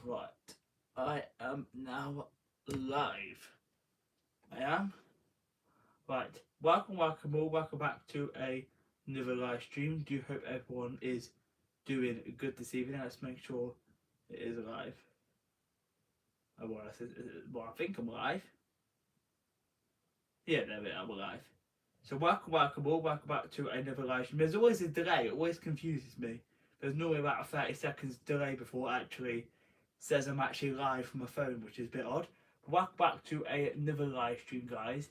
Right, I am now live. I am. Right, welcome all, welcome back to another live stream. Do hope everyone is doing good this evening. Let's make sure it is live. Well, I think I'm live. Yeah, there we are, we're live. So welcome all, welcome back to another live stream. There's always a delay, it always confuses me. There's normally about a 30 seconds delay before it actually says I'm actually live from my phone, which is a bit odd. But welcome back to another live stream, guys.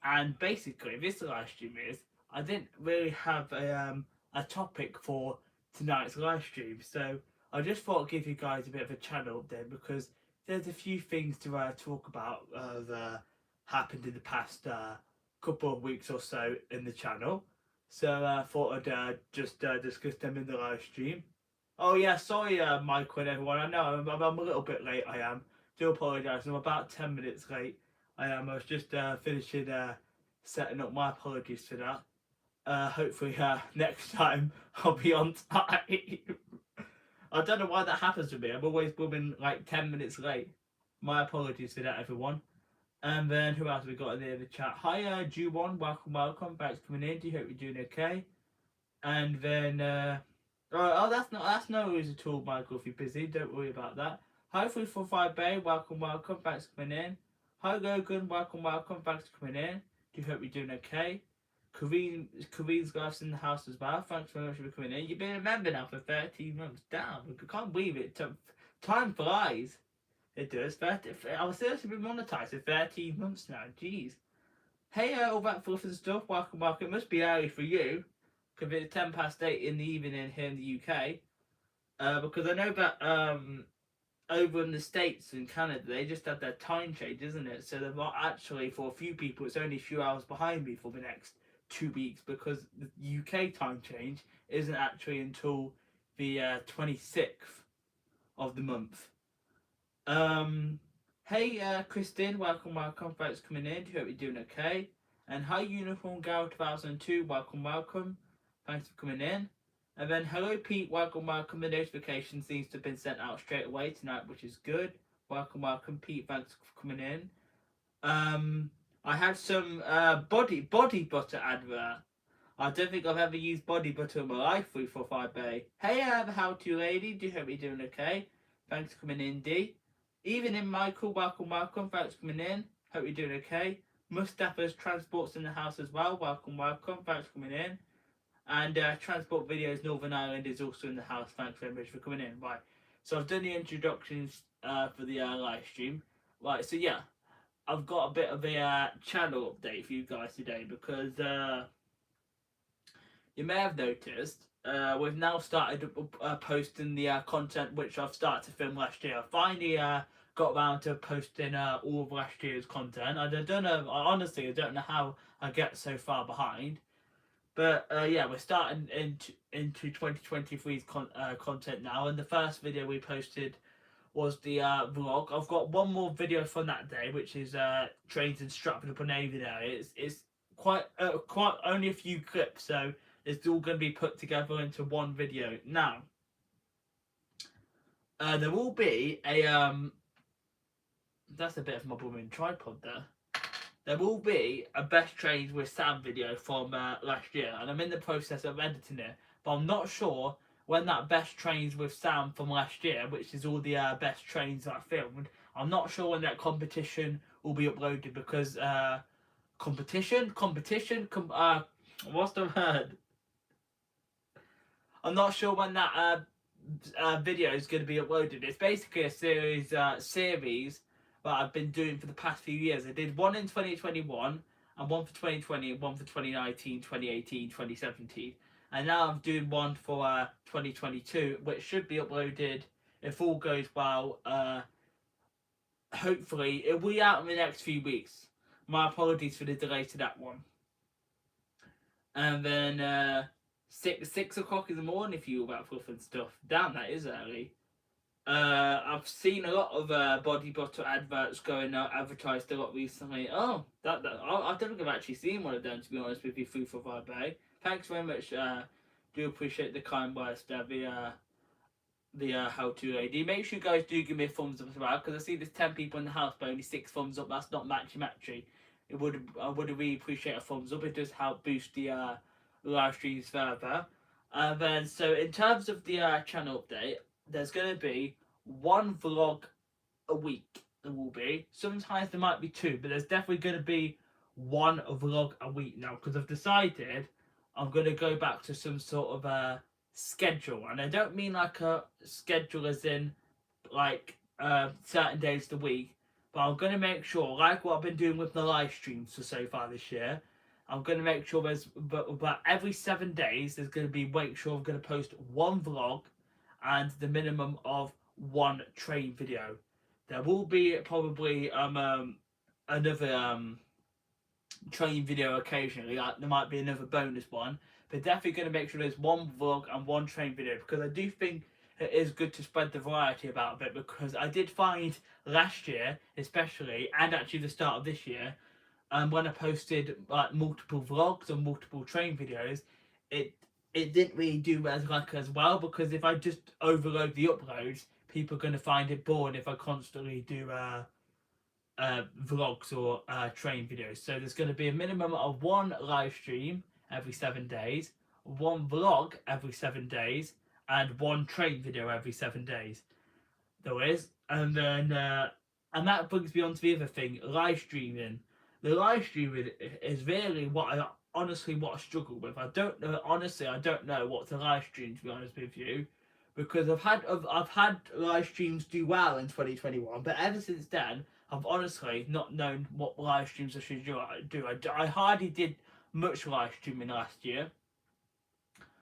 And basically, this live stream is, I didn't really have a topic for tonight's live stream, so I just thought I'd give you guys a bit of a channel update because there's a few things to talk about that happened in the past couple of weeks or so in the channel. So I thought I'd just discuss them in the live stream. Oh yeah, sorry Michael and everyone, I know I'm a little bit late, I am. Do apologise, I'm about 10 minutes late. I was just finishing setting up. My apologies for that. Hopefully next time I'll be on time. I don't know why that happens to me. I'm always moving like 10 minutes late. My apologies for that, everyone. And then who else have we got in the chat? Hi, Ju1, welcome. Thanks for coming in. Do you hope you're doing okay? And then that's no worries at all, Michael. If you're busy, don't worry about that. Hi, 345 Bay, welcome. Thanks for coming in. Hi, Logan, welcome. Thanks for coming in. Do you hope you're doing okay? Kareen's guys in the house as well. Thanks very much for coming in. You've been a member now for 13 months. Damn, I can't believe it. Time flies. It does. I was seriously been monetized for 13 months now. Jeez. Hey, all that fluff and stuff. Welcome. It must be early for you, because it's 10 past 8 in the evening here in the UK. Because I know that over in the States and Canada, they just had their time change, isn't it? So they're not actually, for a few people, it's only a few hours behind me for the next 2 weeks, because the UK time change isn't actually until the 26th of the month. Hey, Christine, welcome. Thanks for coming in. Do you hope you're doing okay? And hi, Unicorn Gal 2002, welcome. Thanks for coming in. And then hello, Pete, welcome. The notification seems to have been sent out straight away tonight, which is good. Welcome, Pete. Thanks for coming in. I had some body butter advert. I don't think I've ever used body butter in my life. 345 Bay. Hey, how to lady? Do you hope you're doing okay? Thanks for coming in, D. Evening, Michael. Welcome. Thanks for coming in. Hope you're doing okay. Mustafa's Transport's in the house as well. Welcome. Thanks for coming in. And Transport Videos Northern Ireland is also in the house. Thanks very much for coming in. Right. So I've done the introductions for the live stream. Right. So yeah, I've got a bit of a channel update for you guys today because you may have noticed we've now started posting the content which I've started to film last year. I finally got around to posting all of last year's content. I don't know, honestly, I don't know how I get so far behind. But yeah, we're starting into 2023's content now, and the first video we posted was the vlog. I've got one more video from that day, which is trains in Stratford upon Avon area. It's quite only a few clips, so it's all going to be put together into one video. Now, there will be a that's a bit of my blooming tripod there. There will be a best trains with Sam video from last year, and I'm in the process of editing it, but I'm not sure when that best trains with Sam from last year, which is all the best trains that I filmed, I'm not sure when that competition will be uploaded because competition, what's the word? I'm not sure when that video is going to be uploaded. It's basically a series that I've been doing for the past few years. I did one in 2021 and one for 2020 and one for 2019, 2018, 2017. And now I'm doing one for 2022, which should be uploaded, if all goes well, hopefully. It will be out in the next few weeks. My apologies for the delay to that one. And then 6 o'clock in the morning for you about fluff and stuff. Damn, that is early. I've seen a lot of body butter adverts going out, advertised a lot recently. Oh, I don't think I've actually seen one of them, to be honest with you, 345 Bay. Thanks very much. Do appreciate the kind words, Debbie. the how-to lady. Make sure you guys do give me a thumbs up as well, because I see there's 10 people in the house, but only 6 thumbs up. That's not matchy. I would really appreciate a thumbs up. It does help boost the live streams further. And then, so in terms of the channel update, there's going to be one vlog a week. There will be. Sometimes there might be 2, but there's definitely going to be one vlog a week now, because I've decided I'm going to go back to some sort of schedule. And I don't mean like a schedule as in like certain days of the week, but I'm going to make sure, like what I've been doing with the live streams for so far this year, I'm going to make sure there's, but every 7 days, there's going to be, make sure I'm going to post one vlog and the minimum of one train video. There will be probably another train video occasionally, like there might be another bonus one, but definitely going to make sure there's one vlog and one train video, because I do think it is good to spread the variety about a bit, because I did find last year especially, and actually the start of this year, when I posted like multiple vlogs and multiple train videos, it didn't really do as well, because if I just overload the uploads, people are going to find it boring if I constantly do vlogs or train videos. So there's going to be a minimum of one live stream every 7 days, one vlog every 7 days, and one train video every 7 days. There is, and then and that brings me on to the other thing, live streaming. The live streaming is really what I struggle with. I don't know what to live stream, to be honest with you, because I've had live streams do well in 2021, but ever since then I've honestly not known what live streams I should do. I hardly did much live streaming last year.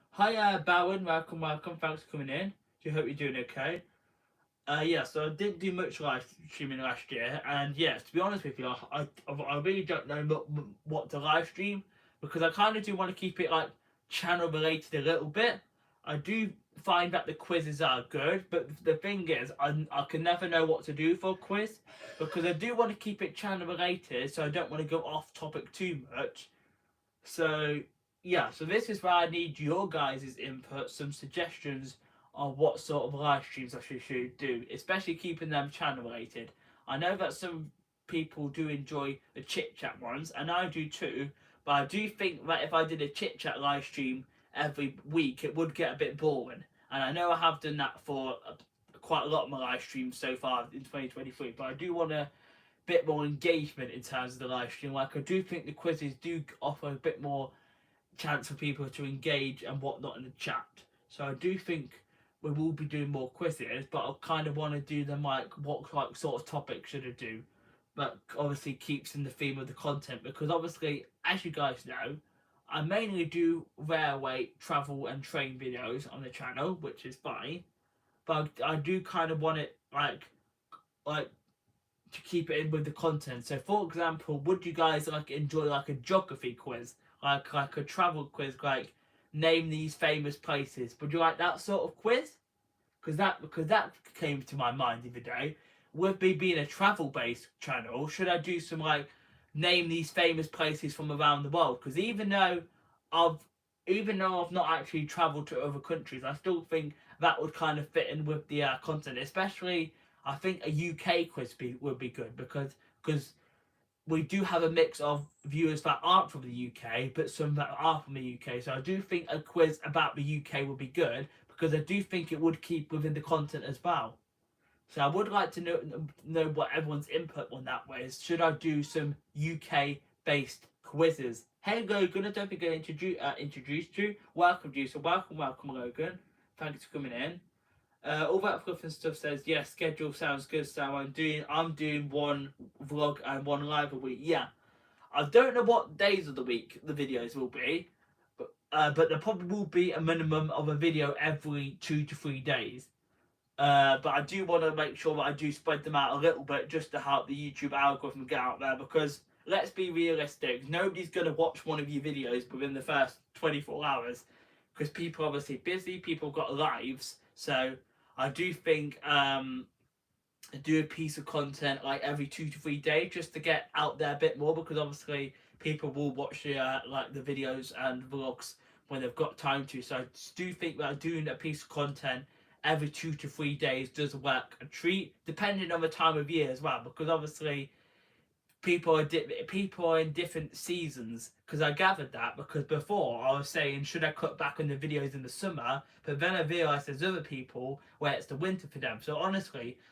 Hi, Bowen, welcome. Thanks for coming in. I hope you're doing okay. Yeah, so I didn't do much live streaming last year, and yeah, to be honest with you, I really don't know what to live stream, because I kind of do want to keep it like channel related a little bit. I do find that the quizzes are good, but the thing is, I can never know what to do for a quiz, because I do want to keep it channel related, so I don't want to go off topic too much. So yeah, so this is where I need your guys' input, some suggestions on what sort of live streams I should do, especially keeping them channel related. I know that some people do enjoy the chit chat ones, and I do too, but I do think that if I did a chit chat live stream every week, it would get a bit boring. And I know I have done that for quite a lot of my live streams so far in 2023, but I do want a bit more engagement in terms of the live stream. Like, I do think the quizzes do offer a bit more chance for people to engage and whatnot in the chat. So I do think we will be doing more quizzes, but I kind of want to do them like what sort of topic should I do, but obviously keeps in the theme of the content, because obviously, as you guys know, I mainly do railway, travel and train videos on the channel, which is fine, but I do kind of want it like to keep it in with the content. So for example, would you guys like enjoy like a geography quiz, like a travel quiz, like name these famous places? Would you like that sort of quiz? Because that came to my mind the other day. With me being a travel based channel, should I do some like name these famous places from around the world? Because even though I've not actually travelled to other countries, I still think that would kind of fit in with the content. Especially, I think a UK quiz would be good, because we do have a mix of viewers that aren't from the UK, but some that are from the UK. So I do think a quiz about the UK would be good, because I do think it would keep within the content as well. So I would like to know what everyone's input on that was. Should I do some UK-based quizzes? Hey Logan, I don't think I introduced you. Welcome you. So welcome Logan. Thanks for coming in. All that fluff and stuff says, yeah, schedule sounds good. So I'm doing one vlog and one live a week. Yeah, I don't know what days of the week the videos will be, but there probably will be a minimum of a video every 2 to 3 days. But I do want to make sure that I do spread them out a little bit, just to help the YouTube algorithm get out there, because let's be realistic, nobody's going to watch one of your videos within the first 24 hours, because people are obviously busy, people have got lives. So I do think do a piece of content like every 2 to 3 days, just to get out there a bit more, because obviously people will watch like the videos and vlogs when they've got time to. So I do think that doing a piece of content every 2 to 3 days does work a treat, depending on the time of year as well, because obviously people are in different seasons. Because I gathered that because before I was saying should I cut back on the videos in the summer, but then I realised there's other people where it's the winter for them. So I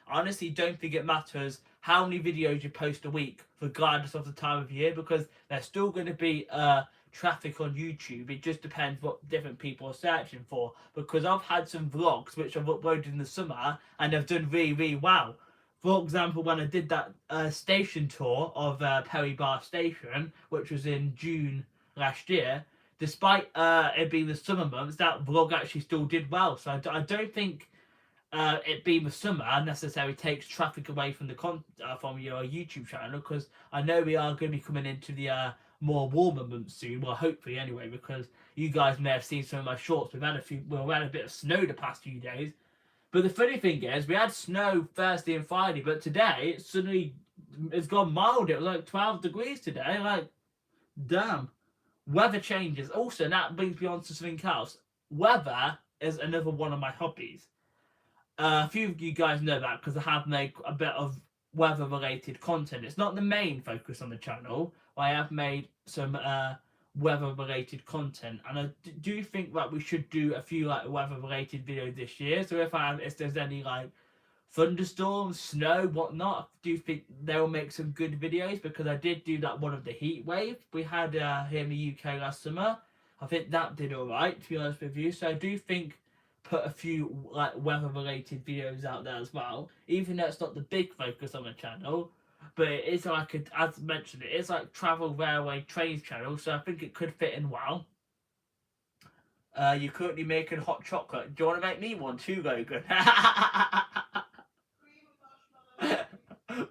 honestly don't think it matters how many videos you post a week, regardless of the time of year, because there's still going to be traffic on YouTube. It just depends what different people are searching for. Because I've had some vlogs which I've uploaded in the summer and they've done really, really well. For example, when I did that station tour of Perry Bar Station, which was in June last year, despite it being the summer months, that vlog actually still did well. So I don't think it being the summer necessarily takes traffic away from the from your YouTube channel, because I know we are going to be coming into the more warmer months soon. Well, hopefully anyway, because you guys may have seen some of my shorts. We've had a bit of snow the past few days. But the funny thing is, we had snow Thursday and Friday, but today it's gone mild. It was like 12 degrees today. Like, damn. Weather changes. Also, that brings me on to something else. Weather is another one of my hobbies. A few of you guys know that because I have made a bit of weather-related content. It's not the main focus on the channel, but I have made some weather-related content, and I do think that we should do a few like weather-related videos this year. So if there's any like thunderstorms, snow, whatnot, I do think they'll make some good videos, because I did do that one of the heat wave we had here in the UK last summer. I think that did alright, to be honest with you. So I do think put a few like weather-related videos out there as well, even though it's not the big focus on the channel. But it is like, as mentioned, it is like travel, railway, trains channel, so I think it could fit in well. You're currently making hot chocolate. Do you want to make me one too, Logan? My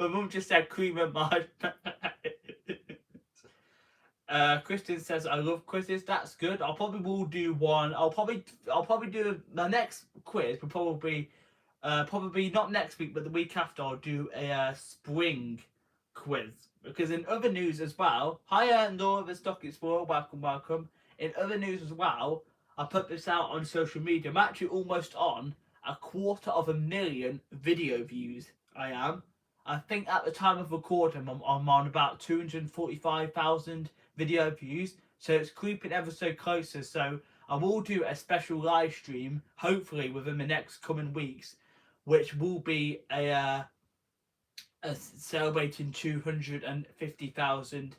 mum just said cream and marshmallows. Kristen says I love quizzes. That's good. I'll probably will do one. I'll probably do the next quiz. Will probably not next week, but the week after. I'll do a spring quiz, because in other news as well. Hi, Laura, the Stock Explorer. Welcome. In other news as well, I put this out on social media. I'm actually almost on 250,000 video views. I think at the time of recording, I'm on about 245,000 video views. So it's creeping ever so closer. So I will do a special live stream, hopefully within the next coming weeks, which will be a celebrating 250,000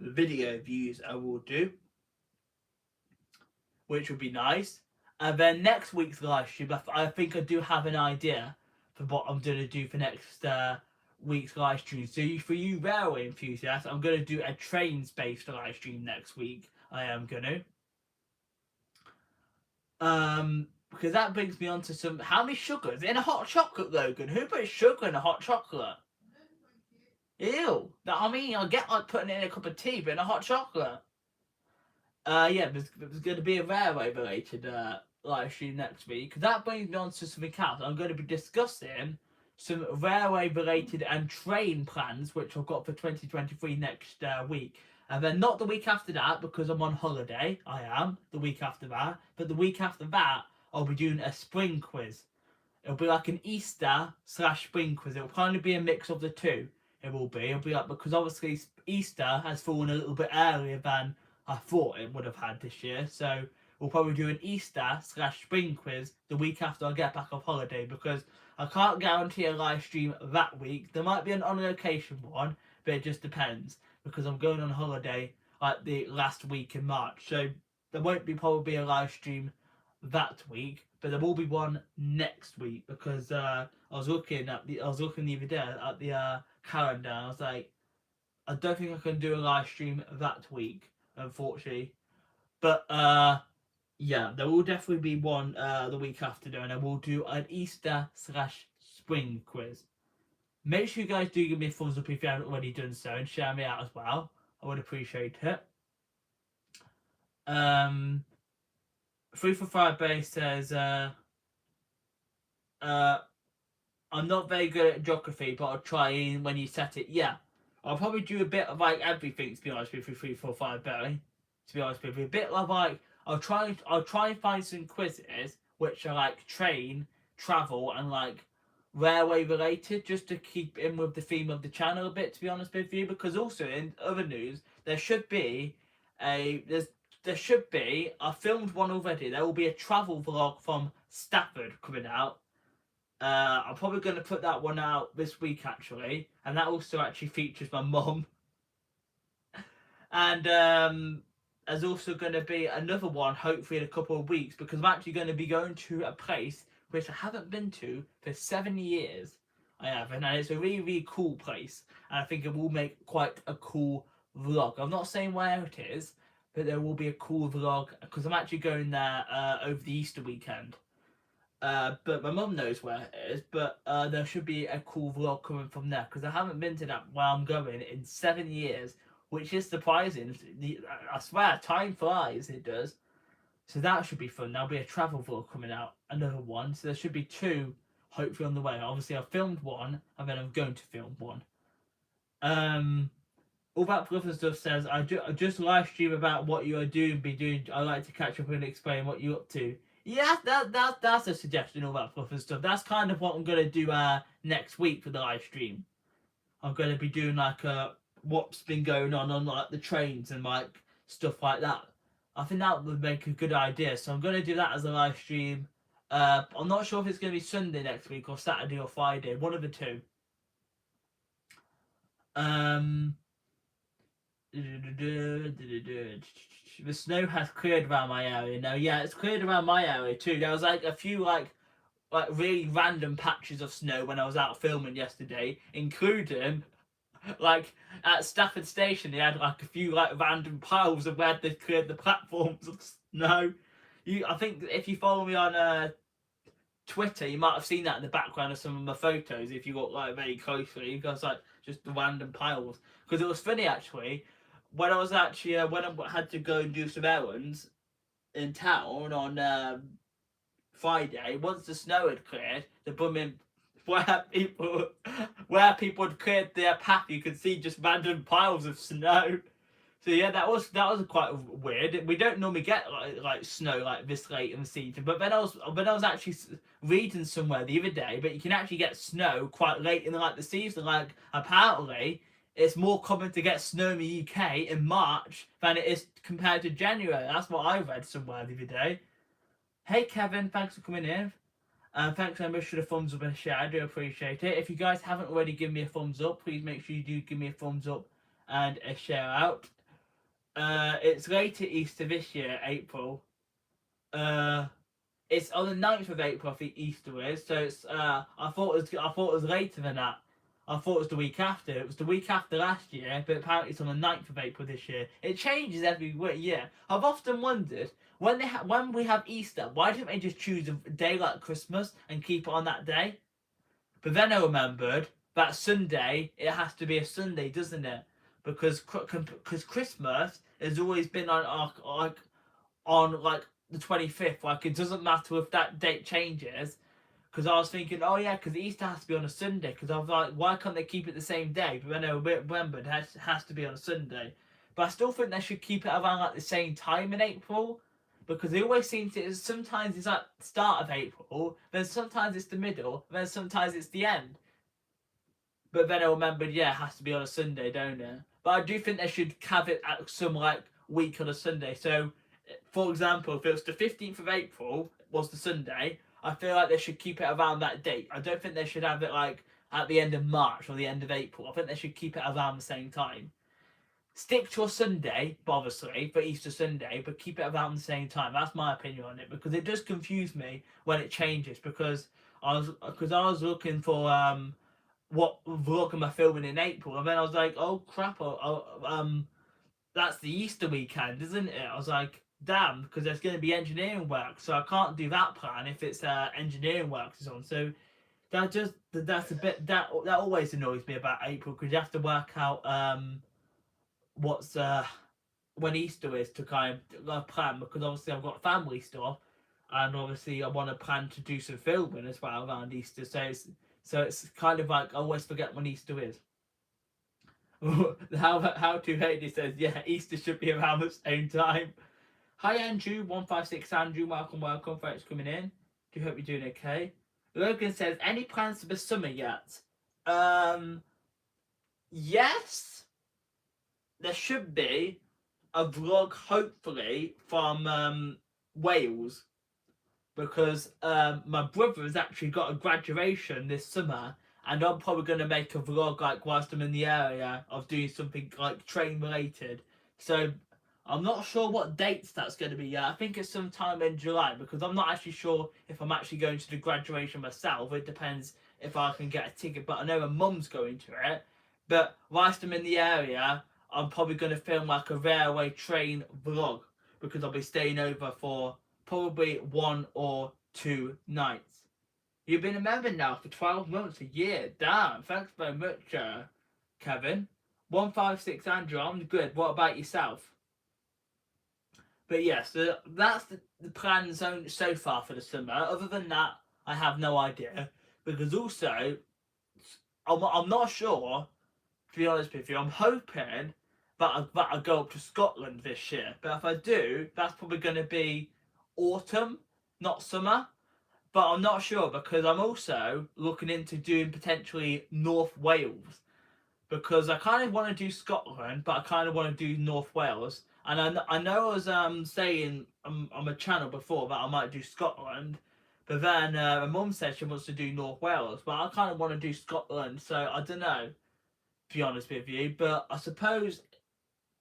video views. I will do, which will be nice. And then next week's live stream, I think I do have an idea for what I'm going to do for next week's live stream. So for you railway enthusiasts, I'm going to do a trains-based live stream next week. I am going to. Because that brings me on to some... How many sugars in a hot chocolate, Logan? Who puts sugar in a hot chocolate? Ew. I mean, I get like putting it in a cup of tea, but in a hot chocolate. Yeah, there's going to be a railway-related live stream next week. That brings me on to something else. I'm going to be discussing some railway-related and train plans, which I've got for 2023 next week. And then not the week after that, because I'm on holiday. I am, the week after that. But the week after that, I'll be doing a spring quiz. It'll be like an Easter/spring quiz. It'll probably be a mix of the two. It'll be like, because obviously Easter has fallen a little bit earlier than I thought it would have had this year. So we'll probably do an Easter/spring quiz the week after I get back off holiday, because I can't guarantee a live stream that week. There might be an on location one, but it just depends, because I'm going on holiday like the last week in March. So there won't be probably a live stream that week, but there will be one next week, because I was looking the other day at the calendar, and I was like, I don't think I can do a live stream that week, unfortunately. But yeah, there will definitely be one the week after, and I will do an Easter/spring quiz. Make sure you guys do give me a thumbs up if you haven't already done so, and share me out as well. I would appreciate it. 345 Base says, I'm not very good at geography, but I'll try in when you set it. Yeah, I'll probably do a bit of like everything, to be honest with you, 345 Berry. To be honest with you, a bit of like I'll try and find some quizzes which are like train travel and like railway related, just to keep in with the theme of the channel a bit, to be honest with you. Because also in other news, there should be I filmed one already. There will be a travel vlog from Stafford coming out. I'm probably going to put that one out this week actually, and that also actually features my mum. And there's also going to be another one, hopefully in a couple of weeks, because I'm actually going to be going to a place which I haven't been to for 7 years. I haven't, and it's a really, really cool place, and I think it will make quite a cool vlog. I'm not saying where it is, but there will be a cool vlog, because I'm actually going there over the Easter weekend. But my mum knows where it is, but there should be a cool vlog coming from there, because I haven't been to that where I'm going in 7 years, which is surprising. I swear, time flies, it does. So that should be fun. There'll be a travel vlog coming out, another one. So there should be two, hopefully, on the way. Obviously, I've filmed one, and then I'm going to film one. All that other stuff says, I just live stream about what you are doing. I like to catch up and explain what you're up to. Yeah, that's a suggestion, all that fluff and stuff. That's kind of what I'm going to do next week for the live stream. I'm going to be doing like what's been going on like the trains and like stuff like that. I think that would make a good idea. So I'm going to do that as a live stream. I'm not sure if it's going to be Sunday next week or Saturday or Friday. One of the two. The snow has cleared around my area now. Yeah, it's cleared around my area too. There was like a few like really random patches of snow when I was out filming yesterday, including like at Stafford Station. They had like a few like random piles of where they cleared the platforms of snow. I think if you follow me on Twitter, you might have seen that in the background of some of my photos if you look like very closely, because like just the random piles. Because it was funny actually, when I was actually when I had to go and do some errands in town on Friday, once the snow had cleared, the bumming where people had cleared their path, you could see just random piles of snow. So yeah, that was quite weird. We don't normally get like snow like this late in the season. But then I was actually reading somewhere the other day, but you can actually get snow quite late in like the season. Like apparently, it's more common to get snow in the UK in March than it is compared to January. That's what I read somewhere the other day. Hey Kevin, thanks for coming in. Thanks very much for the thumbs up and share. I do appreciate it. If you guys haven't already given me a thumbs up, please make sure you do give me a thumbs up and a share out. It's later Easter this year, April. It's on the 9th of April, I think Easter is. So it's I thought it was later than that. I thought it was the week after. It was the week after last year, but apparently it's on the 9th of April this year. It changes every year. I've often wondered when we have Easter, why don't they just choose a day like Christmas and keep it on that day? But then I remembered that Sunday, it has to be a Sunday, doesn't it? Because Christmas has always been on the 25th. Like it doesn't matter if that date changes. Because I was thinking, oh yeah, because Easter has to be on a Sunday. Because I was like, why can't they keep it the same day? But then I remembered it has to be on a Sunday. But I still think they should keep it around like the same time in April. Because they always seem to, sometimes it's at the start of April, then sometimes it's the middle, then sometimes it's the end. But then I remembered, yeah, it has to be on a Sunday, don't it? But I do think they should have it at some like week on a Sunday. So, for example, if it was the 15th of April was the Sunday, I feel like they should keep it around that date. I don't think they should have it like at the end of March or the end of April. I think they should keep it around the same time. Stick to a Sunday, obviously, for Easter Sunday, but keep it around the same time. That's my opinion on it, because it does confuse me when it changes. Because I was looking for what vlog am I filming in April, and then I was like, oh crap, that's the Easter weekend, isn't it? I was like, damn, because there's going to be engineering work, so I can't do that plan if it's engineering work is on. So that's a bit that always annoys me about April, because you have to work out what's when Easter is to kind of plan, because obviously I've got family stuff, and obviously I want to plan to do some filming as well around Easter. So it's kind of like I always forget when Easter is. How to Lady says, yeah, Easter should be around the same time. Hi Andrew, 156 Andrew, welcome, thanks for coming in. Do hope you're doing okay. Logan says, any plans for the summer yet? Yes, there should be a vlog, hopefully, from Wales, because my brother has actually got a graduation this summer, and I'm probably going to make a vlog like whilst I'm in the area of doing something like train related. So I'm not sure what dates that's going to be yet. I think it's sometime in July, because I'm not actually sure if I'm actually going to the graduation myself. It depends if I can get a ticket, but I know my mum's going to it. But whilst I'm in the area, I'm probably going to film like a railway train vlog, because I'll be staying over for probably 1 or 2 nights. You've been a member now for 12 months, a year. Damn, thanks very much, Kevin. 156 Andrew, I'm good. What about yourself? But yes, so that's the plan so far for the summer. Other than that, I have no idea. Because also, I'm not sure, to be honest with you. I'm hoping that I go up to Scotland this year. But if I do, that's probably going to be autumn, not summer. But I'm not sure, because I'm also looking into doing potentially North Wales, because I kind of want to do Scotland, but I kind of want to do North Wales. And I know I was saying on my channel before that I might do Scotland, but then my mum said she wants to do North Wales, but I kind of want to do Scotland, so I don't know, to be honest with you. But I suppose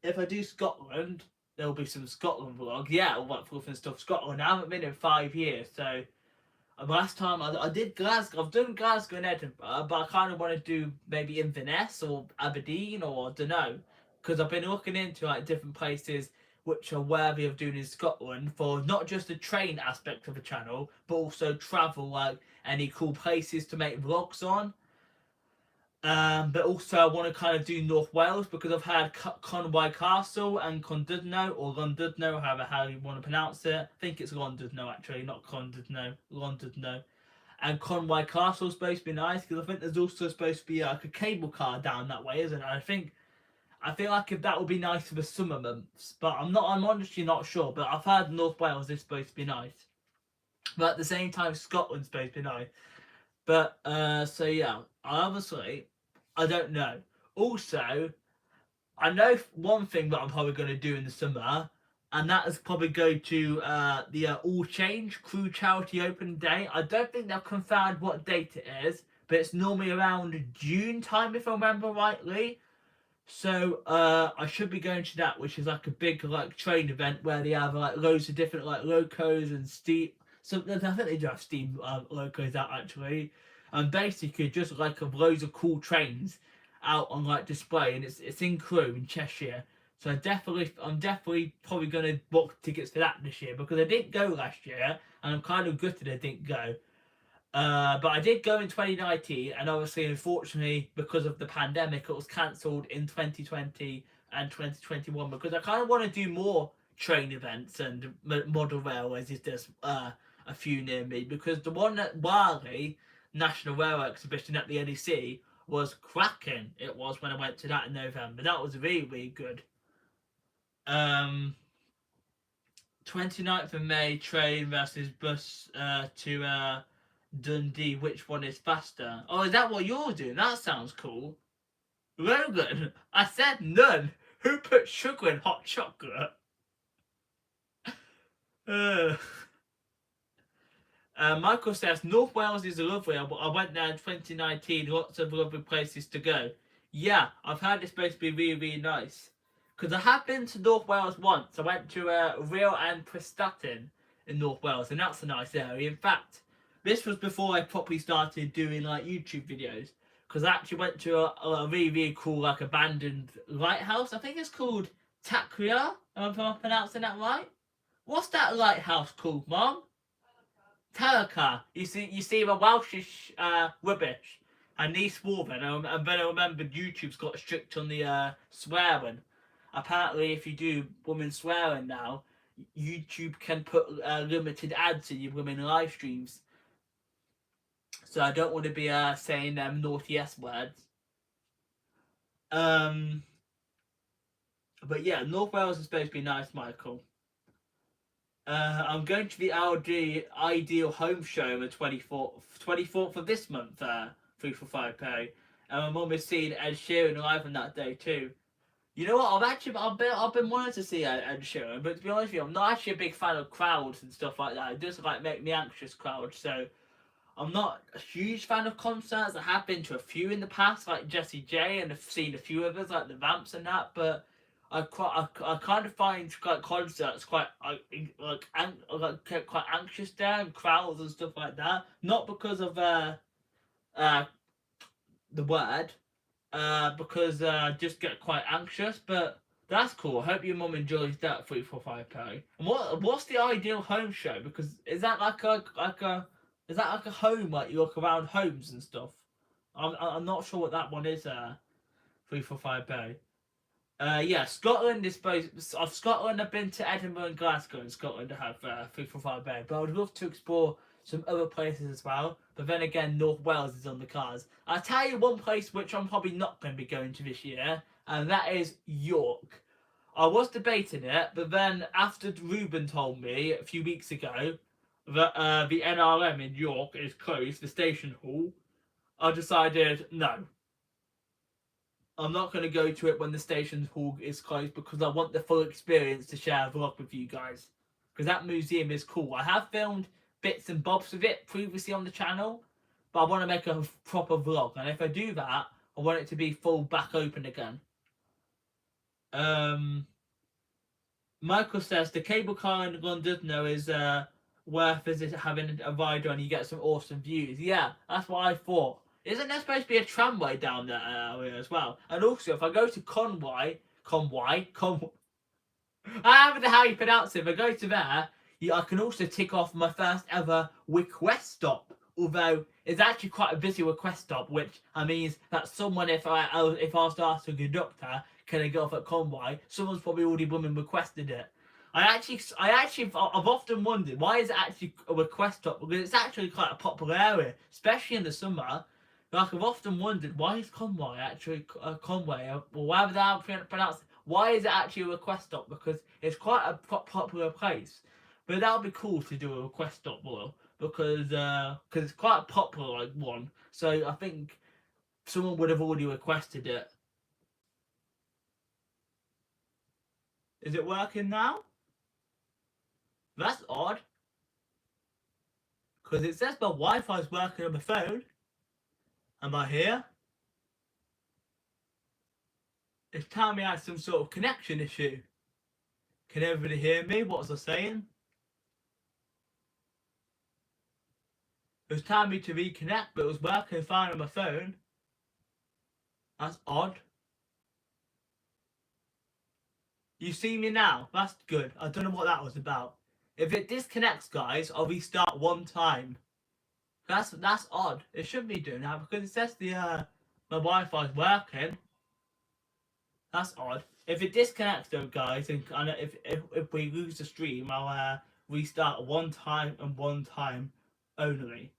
if I do Scotland, there'll be some Scotland vlog. Yeah, I'll like and stuff. Scotland, I haven't been in 5 years, so last time I did Glasgow. I've done Glasgow and Edinburgh, but I kind of want to do maybe Inverness or Aberdeen, or I don't know, because I've been looking into like different places which are worthy of doing in Scotland for not just the train aspect of the channel, but also travel, like any cool places to make vlogs on. But also I want to kind of do North Wales, because I've had Conway Castle and Condudno, or Londudno, how you want to pronounce it. I think it's Londudno actually, not Condudno, Londudno. And Conway Castle is supposed to be nice, because I think there's also supposed to be like a cable car down that way, isn't it? I feel like if that would be nice for the summer months, but I'm honestly not sure. But I've heard North Wales is supposed to be nice, but at the same time Scotland's supposed to be nice. But so yeah, obviously I don't know. Also, I know one thing that I'm probably going to do in the summer, and that is probably go to the All Change Crew Charity Open Day. I don't think they've confirmed what date it is, but it's normally around June time, if I remember rightly. So I should be going to that, which is like a big like train event where they have like loads of different like locos and steam. So I think they do have steam locos out actually, and basically just like loads of cool trains out on like display, and it's in Crewe in Cheshire. So I'm definitely probably going to book tickets for that this year, because I didn't go last year, and I'm kind of gutted I didn't go. But I did go in 2019, and obviously, unfortunately, because of the pandemic, it was cancelled in 2020 and 2021, because I kind of want to do more train events and model railways. Is there's a few near me, because the one at Wally National Railway Exhibition at the NEC was cracking. It was when I went to that in November. That was really, really good. 29th of May train versus bus to Dundee. Which one is faster? Oh, is that what you're doing? That sounds cool. Logan, I said none. Who put sugar in hot chocolate? Uh, Michael says North Wales is lovely. I went there in 2019. Lots of lovely places to go. Yeah, I've heard it's supposed to be really, really nice. Because I have been to North Wales once. I went to Real and Prestatyn in North Wales, and that's a nice area. In fact, this was before I properly started doing like YouTube videos. Because I actually went to a really, really cool like abandoned lighthouse. I think it's called Takria. Am I pronouncing that right? What's that lighthouse called, Mom? Teleka. You see, my Welsh is rubbish. And these swore then, and then I remembered YouTube's got strict on the swearing. Apparently, if you do women swearing now, YouTube can put limited ads in your women live streams. So I don't want to be saying naughty S words. But yeah, North Wales is supposed to be nice, Michael. I'm going to the LG Ideal Home Show on the 24th of this month, 3 for 5 pay. And my mum is seeing Ed Sheeran live on that day too. You know what? I've been wanting to see Ed Sheeran, but to be honest with you, I'm not actually a big fan of crowds and stuff like that. It does like make me anxious, crowds. So I'm not a huge fan of concerts. I have been to a few in the past, like Jessie J, and I've seen a few others, like the Vamps and that. But I kind of find like concerts quite get quite anxious there, and crowds and stuff like that. Not because of uh the word, because I just get quite anxious. But that's cool. I hope your mum enjoys that 3 for 5 pay. And what's the Ideal Home Show? Because is that like a is that like a home, like you look around homes and stuff? I'm not sure what that one is. 3 for 5 pay. Yeah, Scotland is supposed. Of Scotland, I've been to Edinburgh and Glasgow. In Scotland, I have 3 for 5 pay. But I would love to explore some other places as well. But then again, North Wales is on the cards. I'll tell you one place which I'm probably not going to be going to this year, and that is York. I was debating it, but then after Ruben told me a few weeks ago that the NRM in York is closed, the station hall, I decided no. I'm not going to go to it when the station hall is closed because I want the full experience to share a vlog with you guys. Because that museum is cool. I have filmed bits and bobs of it previously on the channel, but I want to make a proper vlog. And if I do that, I want it to be full back open again. Michael says the cable car in London is worth having a ride on. You get some awesome views. Yeah, that's what I thought. Isn't there supposed to be a tramway down that area as well? And also, if I go to Conway, I don't know how you pronounce it. If I go to there, I can also tick off my first ever request stop. Although it's actually quite a busy request stop, which means that someone, if I was to ask a conductor, can I get off at Conway? Someone's probably already requested it. I've often wondered why is it actually a request stop, because it's actually quite a popular area, especially in the summer. Like I've often wondered why is Conway actually Conway, or whatever they pronounce it. Why is it actually a request stop? Because it's quite a popular place. But that would be cool to do a request stop, Boyle, because it's quite a popular one. So I think someone would have already requested it. Is it working now? That's odd. Because it says my Wi-Fi is working on my phone. Am I here? It's telling me I had some sort of connection issue. Can everybody hear me? What was I saying? It was telling me to reconnect, but it was working fine on my phone. That's odd. You see me now? That's good. I don't know what that was about. If it disconnects, guys, I'll restart one time. That's odd. It shouldn't be doing that because it says the my Wi-Fi is working. That's odd. If it disconnects though, guys, and if we lose the stream, I'll restart one time and one time only.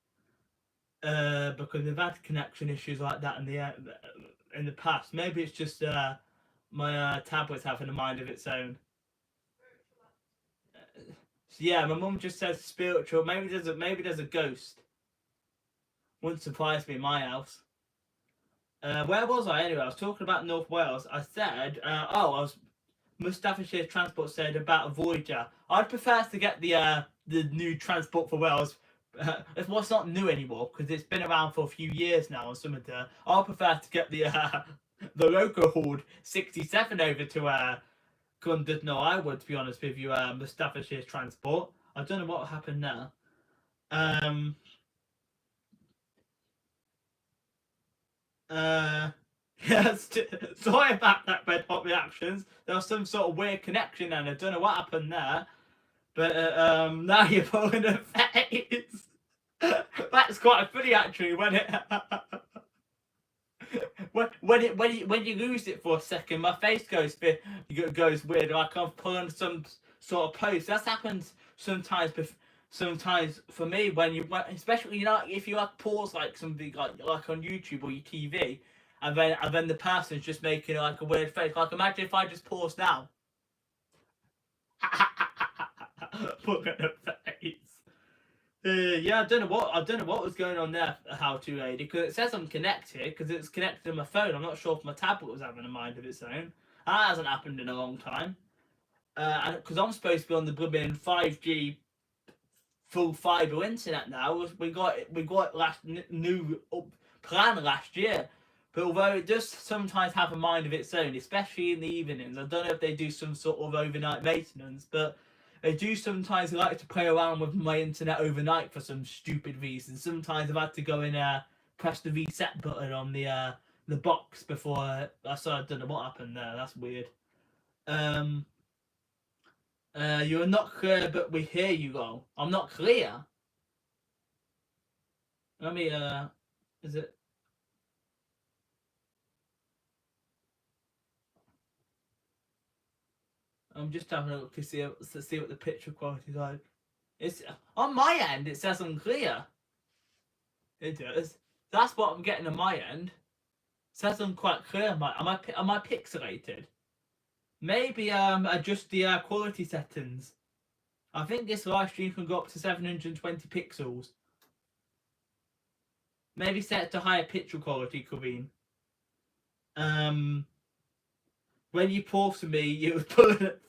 Because we've had connection issues like that in the past. Maybe it's just my tablet's having a mind of its own. So yeah, my mum just says spiritual. Maybe there's a ghost. Wouldn't surprise me in my house. Where was I anyway? I was talking about North Wales. I said, Staffordshire Transport said about a Voyager. I'd prefer to get the new Transport for Wales. It's not new anymore because it's been around for a few years now on some of the. I'd prefer to get the local hauled 67 over to London. I would, to be honest with you, the Staffordshire Transport. I don't know what happened there. Yes, sorry about that, Red Hot Reactions. There was some sort of weird connection and I don't know what happened there. But now you're pulling a face. That's quite funny actually when it when you lose it for a second, my face goes weird, like I'm pulling some sort of pose. That's happened sometimes for me when especially if you pause like something like on YouTube or your TV, and then the person's just making like a weird face. Like imagine if I just pause now. Look at the face. Yeah, I don't know what was going on there. How to lady, because it says I'm connected because it's connected to my phone. I'm not sure if my tablet was having a mind of its own. That hasn't happened in a long time. Because I'm supposed to be on the blooming 5G full fibre internet now. We got last new plan last year. But although it does sometimes have a mind of its own, especially in the evenings, I don't know if they do some sort of overnight maintenance, but they do sometimes like to play around with my internet overnight for some stupid reason. Sometimes I've had to go and press the reset button on the box before I don't know what happened there. That's weird. You're not clear, but we hear you all. I'm not clear. Let me is it? I'm just having a look to see what the picture quality is like. It's on my end. It says unclear. It does. That's what I'm getting on my end. It says I'm quite clear. Am I pixelated? Maybe adjust the quality settings. I think this live stream can go up to 720 pixels. Maybe set it to higher picture quality, Corrine. When you pause for me, you put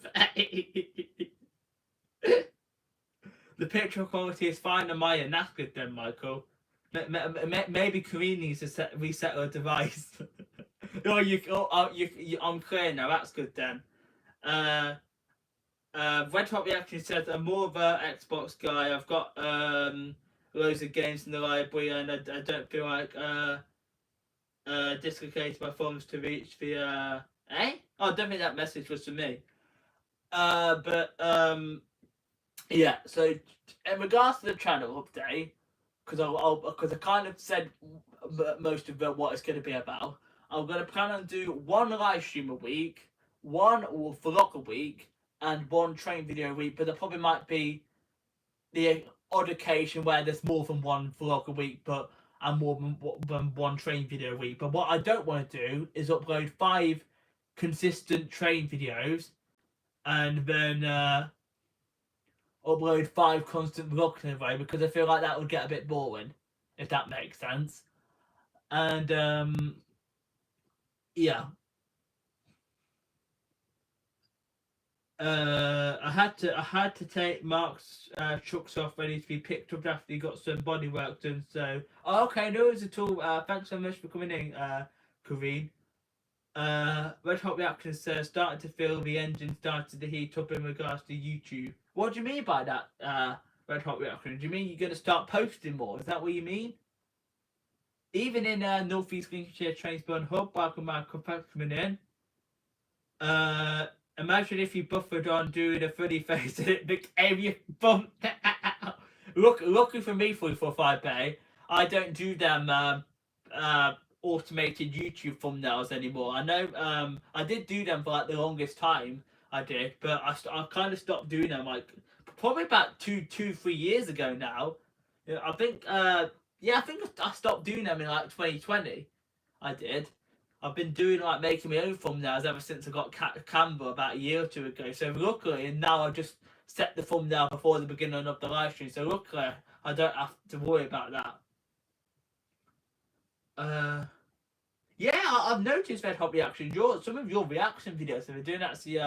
the picture quality is fine on my end. That's good then, Michael. Maybe Corrine needs to reset her device. I'm clear now. That's good then. Red Hot Reaction says I'm more of an Xbox guy. I've got loads of games in the library, and I don't feel like dislocating my thumbs to reach the Oh, I don't think that message was for me. Yeah. So in regards to the channel update, because I kind of said most of what it's going to be about. I'm going to plan on do one live stream a week, one vlog a week, and one train video a week. But there probably might be the odd occasion where there's more than one vlog a week, but and more than one train video a week. But what I don't want to do is upload 5 consistent train videos and then upload 5 constant vlogs in a way, because I feel like that would get a bit boring, if that makes sense. And yeah. I had to take Mark's trucks off ready to be picked up after he got some body work done. So okay, no worries at all. Thanks so much for coming in, Corrine. Red Hot Reaction says starting to feel the engine started to heat up in regards to YouTube. What do you mean by that, Red Hot Reaction? Do you mean you're going to start posting more? Is that what you mean? Even in North East Lincolnshire Trainsburn Hub, welcome Michael, thanks for coming in. Imagine if you buffered on doing a funny face and it became your bump. Lucky for me, 345 Bay, I don't do them automated YouTube thumbnails anymore. I know I did do them for like the longest time. I did, but I kind of stopped doing them like probably about 2-3 years ago now. I think I stopped doing them in like 2020. I did. I've been doing like making my own thumbnails ever since I got Canva about a year or 2 ago. So luckily, and now I just set the thumbnail before the beginning of the live stream. So luckily, I don't have to worry about that. Yeah, I've noticed Red Hot Reaction. Some of your reaction videos have been doing actually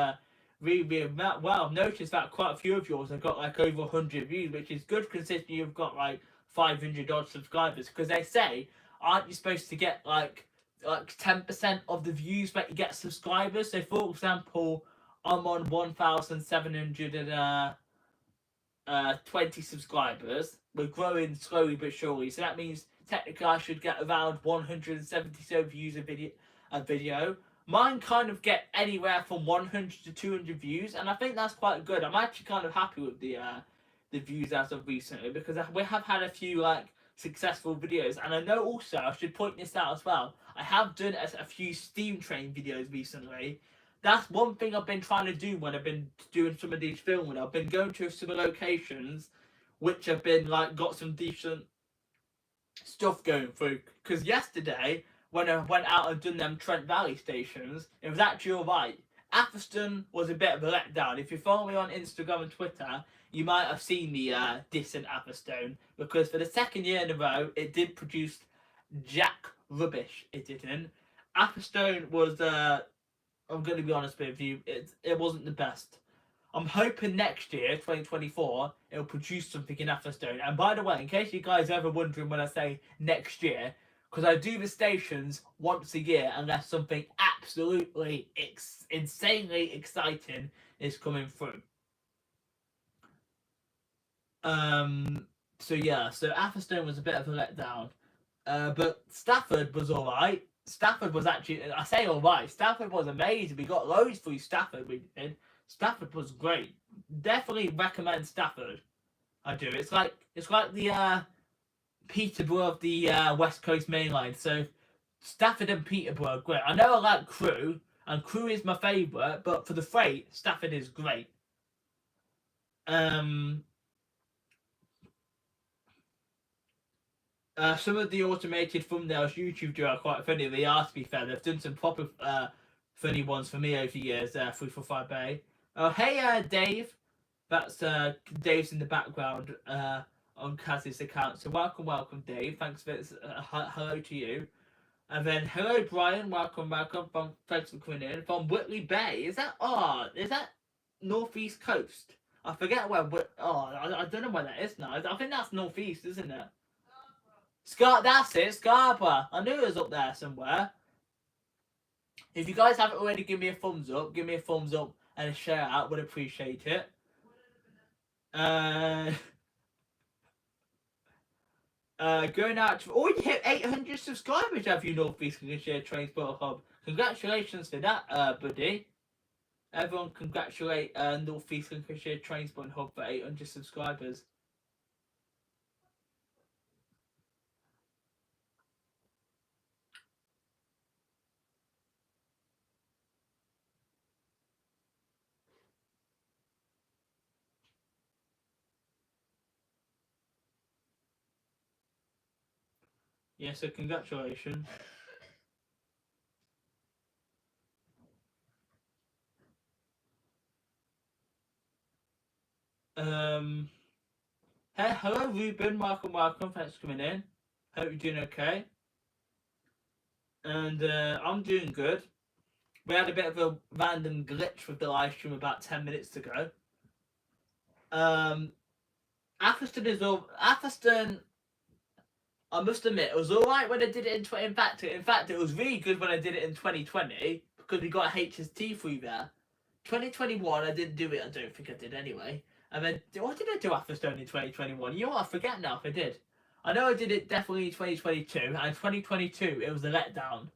really well. I've noticed that quite a few of yours have got like over 100 views, which is good considering you've got like 500 odd subscribers. Because they say, aren't you supposed to get like 10% of the views that you get subscribers? So for example, I'm on 1,720 subscribers. We're growing slowly but surely, so that means technically I should get around 170 views a video. Mine kind of get anywhere from 100 to 200 views, and I think that's quite good. I'm actually kind of happy with the views as of recently, because we have had a few like successful videos. And I know also, I should point this out as well, I have done a few Steam Train videos recently. That's one thing I've been trying to do when I've been doing some of these filming. I've been going to some locations which have been like got some decent stuff going through. Because yesterday, when I went out and done them Trent Valley stations, it was actually alright. Atherstone was a bit of a letdown. If you follow me on Instagram and Twitter, you might have seen the decent Atherstone, because for the second year in a row, it did produce jack rubbish. It didn't. Atherstone was, I'm going to be honest with you, it wasn't the best. I'm hoping next year, 2024, it'll produce something in Atherstone. And by the way, in case you guys are ever wondering when I say next year, because I do the stations once a year unless something absolutely insanely exciting is coming through. So yeah, so Atherstone was a bit of a letdown. But Stafford was alright. Stafford was actually, I say alright, Stafford was amazing. We got loads through Stafford, we did. Stafford was great. Definitely recommend Stafford. I do. It's like the Peterborough of the West Coast Main Line. So Stafford and Peterborough are great. I know I like Crewe, and Crewe is my favourite, but for the freight, Stafford is great. Some of the automated thumbnails YouTube do are quite funny. They are, to be fair. They've done some proper funny ones for me over the years. 345 Bay. Oh, hey, Dave. That's Dave's in the background on Kaz's account. So welcome, Dave. Thanks for hello to you. And then hello, Brian. Welcome. Thanks for coming in from Whitley Bay. Is that northeast coast? I forget where. I don't know where that is now. I think that's northeast, isn't it? That's it, Scarborough. I knew it was up there somewhere. If you guys haven't already, give me a thumbs up. Give me a thumbs up and a shout out. Would appreciate it. Going out to... Oh, you hit 800 subscribers, have you, Northeast Lincolnshire Transport Hub. Congratulations to that, buddy. Everyone congratulate Northeast Lincolnshire Transport Hub for 800 subscribers. Yeah, so congratulations. Hey, hello Ruben, welcome, thanks for coming in. Hope you're doing okay. And I'm doing good. We had a bit of a random glitch with the live stream about 10 minutes ago. Atherstone, I must admit, it was alright when I did it in fact, it was really good when I did it in 2020 because we got HST through there. 2021, I didn't do it. I don't think I did anyway. And then, what did I do Atherstone in 2021? You know what? I forget now if I did. I know I did it definitely in 2022, and in 2022, it was a letdown.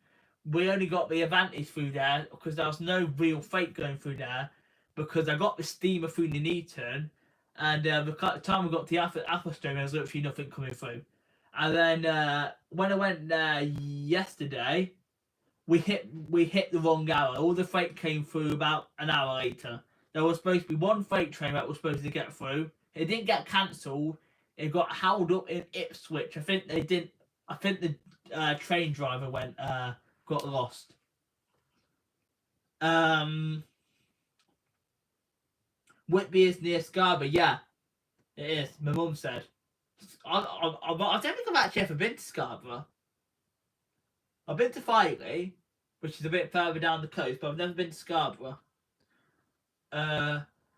We only got the Avantis through there because there was no real freight going through there because I got the steamer through Nuneaton, and the time we got to Atherstone, there was literally nothing coming through. And then when I went there yesterday, we hit the wrong hour. All the freight came through about an hour later. There was supposed to be one freight train that was supposed to get through. It didn't get cancelled. It got held up in Ipswich. I think the train driver got lost. Whitby is near Scarborough. Yeah, it is. My mum said. I don't think I've actually ever been to Scarborough. I've been to Filey, which is a bit further down the coast, but I've never been to Scarborough.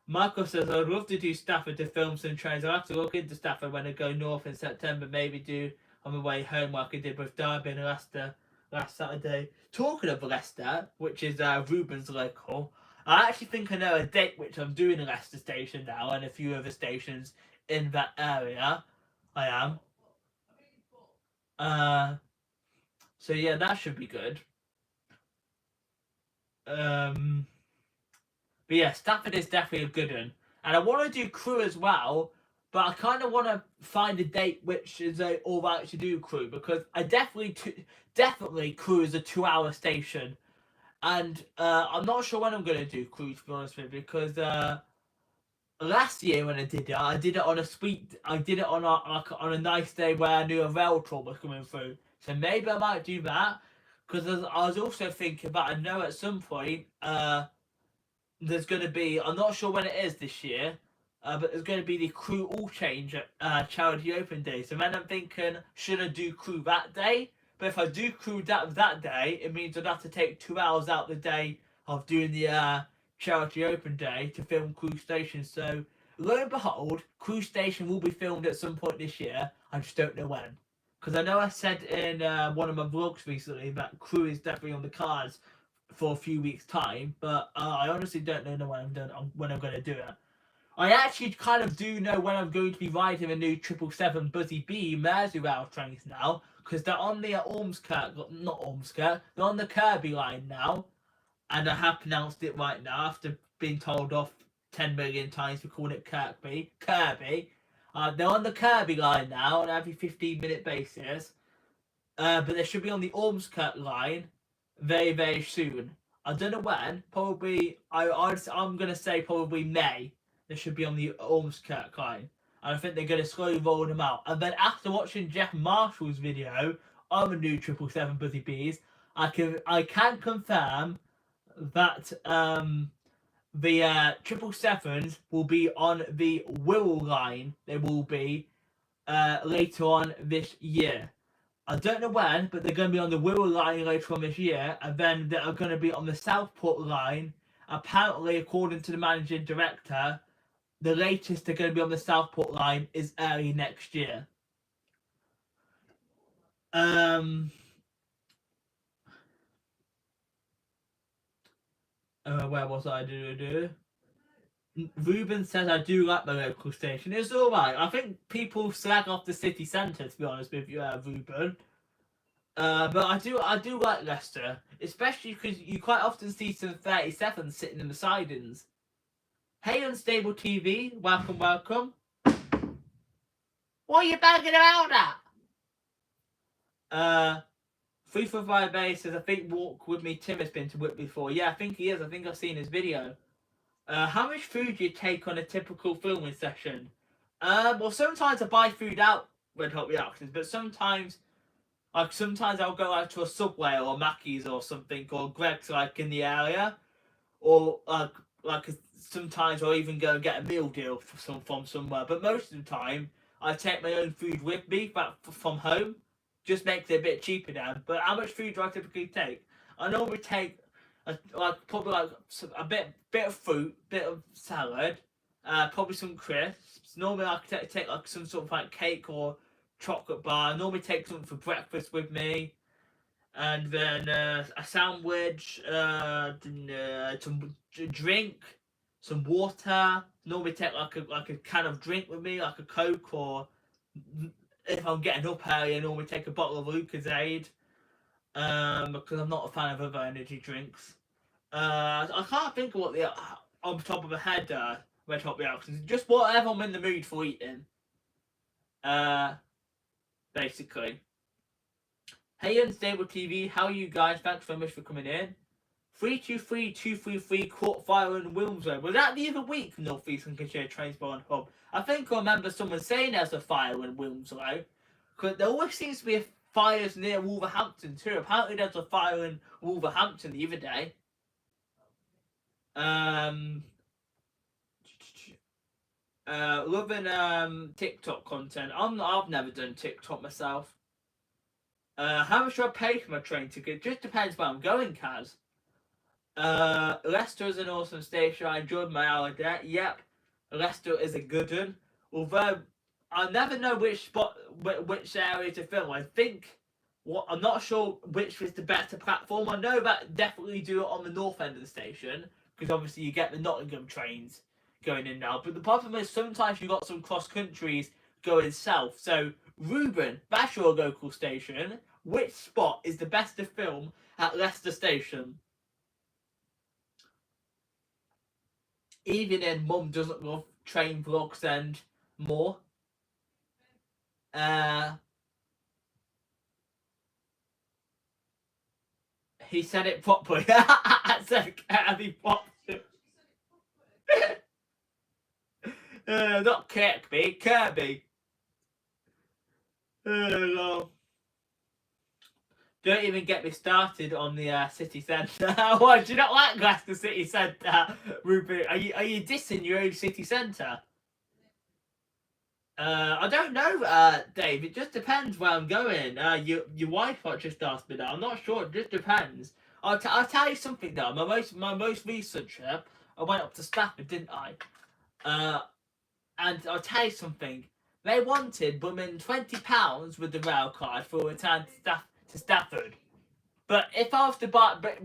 Michael says, I'd love to do Stafford to film some trains. I'll have to look into Stafford when I go north in September. Maybe do on my way home like I did with Derby and Leicester last Saturday. Talking of Leicester, which is Ruben's local, I actually think I know a date which I'm doing a Leicester station now and a few other stations in that area. I am. So yeah, that should be good. But yeah, Stafford is definitely a good one. And I want to do Crewe as well, but I kind of want to find a date which is alright to do Crewe, because I definitely Crewe is a 2-hour station. And I'm not sure when I'm going to do Crewe, to be honest with you, because last year when I did it on a nice day where I knew a rail tour was coming through. So maybe I might do that, because I was also thinking about, I know at some point there's going to be, I'm not sure when it is this year, but there's going to be the crew all change at Charity Open Day. So then I'm thinking, should I do crew that day? But if I do crew that day, it means I'd have to take 2 hours out the day of doing the Charity Open Day to film Crew Station. So lo and behold, Crew Station will be filmed at some point this year. I just don't know when. Because I know I said in one of my vlogs recently that Crew is definitely on the cards for a few weeks' time, but I honestly don't know when I'm going to do it. I actually kind of do know when I'm going to be riding the new 777 Buzzy B Merseyrail trains now, because they're on the they're on the Kirby line now, and I have pronounced it right now after being told off 10 million times for calling it Kirby. They're on the Kirby line now on every 15-minute basis, but they should be on the Ormskirk line very, very soon. I don't know when. Probably, I'm going to say probably May. They should be on the Ormskirk line. And I think they're going to slowly roll them out. And then after watching Jeff Marshall's video on the new 777 Buzzy Bees, I can confirm that the 777s will be on the Wirral line. They will be later on this year. I don't know when, but they're going to be on the Wirral line later on this year, and then they are going to be on the Southport line. Apparently, according to the managing director, the latest they're going to be on the Southport line is early next year. Where was I? Ruben says I do like my local station. It's alright. I think people slag off the city centre, to be honest with you, Ruben. But I do like Leicester, especially because you quite often see some 37s sitting in the sidings. Hey, Unstable TV, welcome. What are you banging around at? 345 Bay says, I think Walk With Me Tim has been to Whitby before. Yeah, I think he is. I think I've seen his video. How much food do you take on a typical filming session? Well, sometimes I buy food out Red Hot Reactions, but sometimes I'll go out to a Subway or Mackey's or something, or Greg's like in the area, or like sometimes I'll even go and get a meal deal from somewhere. But most of the time, I take my own food with me from home. Just makes it a bit cheaper then. But how much food do I typically take? I normally take probably a bit of fruit, bit of salad, probably some crisps. Normally I take like some sort of like cake or chocolate bar. I normally take something for breakfast with me, and then a sandwich, some drink, some water. Normally take like a can of drink with me, like a Coke, or if I'm getting up early, I normally take a bottle of Lucozade, because I'm not a fan of other energy drinks. I can't think of what the on top of my head Red Hot Reactions. Just whatever I'm in the mood for eating. Basically. Hey, Unstable TV, how are you guys? Thanks so much for coming in. 323233 Courtfire and Wilmslow. Was that the other week, North East Lincolnshire Transport Hub? I think I remember someone saying there's a fire in Wilmslow. Because there always seems to be fires near Wolverhampton too. Apparently there's a fire in Wolverhampton the other day. Loving TikTok content. I've never done TikTok myself. How much do I pay for my train ticket? Just depends where I'm going, Kaz. Leicester is an awesome station. I enjoyed my hour there. Yep, Leicester is a good one. Although I never know which area to film. I think I'm not sure which is the better platform. I know that definitely do it on the north end of the station, because obviously you get the Nottingham trains going in now. But the problem is sometimes you've got some cross countries going south. So Ruben, that's your local station. Which spot is the best to film at Leicester Station? Even in Mum doesn't love train vlogs and more. He said it properly. I said Kirby properly. Not Kirkby, Kirby. No. Don't even get me started on the city centre. Why do you not like Leicester city centre, Ruby? Are you dissing your own city centre? I don't know, Dave. It just depends where I'm going. Your wife just asked me that. I'm not sure. It just depends. I'll tell you something though. My most recent trip, I went up to Stafford, didn't I? Uh, and I'll tell you something. They wanted women £20 with the rail card for a return to Stafford. But if I was to buy, but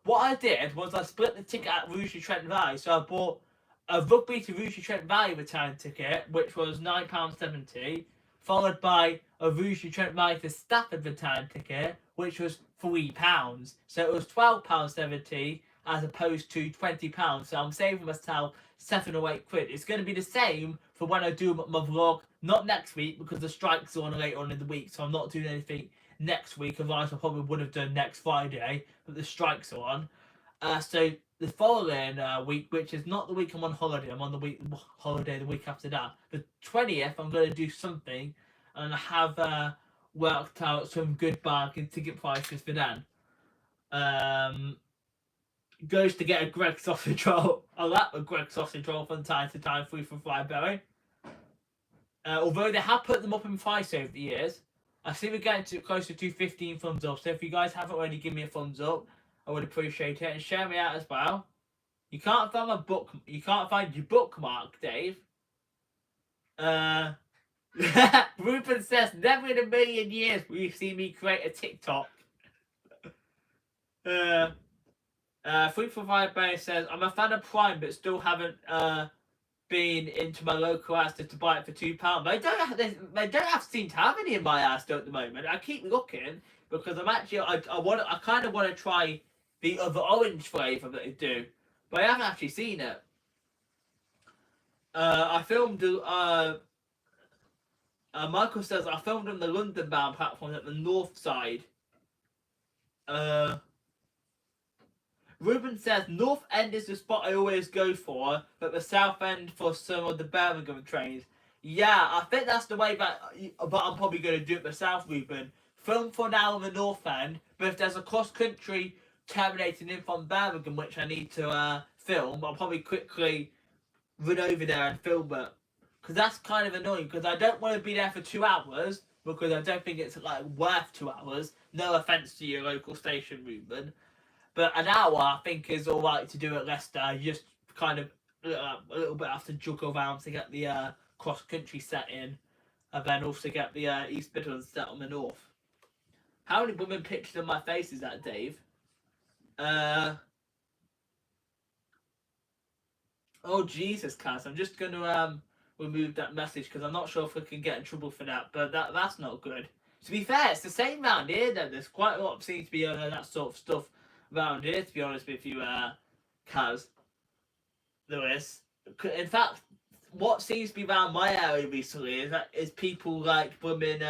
what I did was I split the ticket at Rouge Trent Valley. So I bought a rugby to Rouge Trent Valley return ticket, which was £9.70, followed by a Rouge Trent Valley to Stafford return ticket, which was £3. So it was £12.70 as opposed to £20. So I'm saving myself £7 or £8. It's going to be the same for when I do my vlog, not next week because the strikes are on later on in the week, so I'm not doing anything next week, otherwise I probably would have done next Friday, but the strikes are on. So the following week, which is not the week I'm on holiday, I'm on the holiday the week after that. The 20th, I'm going to do something, and I have worked out some good bargain ticket prices for then. Goes to get a Greg sausage roll. I like a Greg sausage roll from time to time, 3 for $5. Although they have put them up in price over the years. I see we're getting closer to 15 thumbs up, so if you guys haven't already given me a thumbs up, I would appreciate it, and share me out as well. You can't find my book. You can't find your bookmark, Dave. Ruben says, never in a million years will you see me create a TikTok. 345 Bay says, I'm a fan of Prime, but still haven't been into my local Asda to buy it for £2. They don't seem to have any in my Asda at the moment. I keep looking because I'm actually I kind of want to try the other orange flavour that they do, but I haven't actually seen it. I filmed. Michael says I filmed on the London bound platform at the north side. Ruben says North End is the spot I always go for, but the South End for some of the Birmingham trains. Yeah, I think that's the way that. But I'm probably going to do it myself, Ruben. Film for now on the North End, but if there's a cross country terminating in from Birmingham, which I need to film, I'll probably quickly run over there and film it. Because that's kind of annoying. Because I don't want to be there for 2 hours because I don't think it's like worth 2 hours. No offense to your local station, Ruben. But an hour, I think, is all right to do at Leicester. You just kind of a little bit have to juggle around to get the cross country set in, and then also get the East Midlands set on the north. How many women pictures on my face is that, Dave? Oh Jesus, Kaz! I'm just going to remove that message because I'm not sure if we can get in trouble for that. But that's not good. To be fair, it's the same round here. Though there's quite a lot of seems to be that sort of stuff around here, to be honest with you, Kaz. Lewis. In fact, what seems to be around my area recently is people like women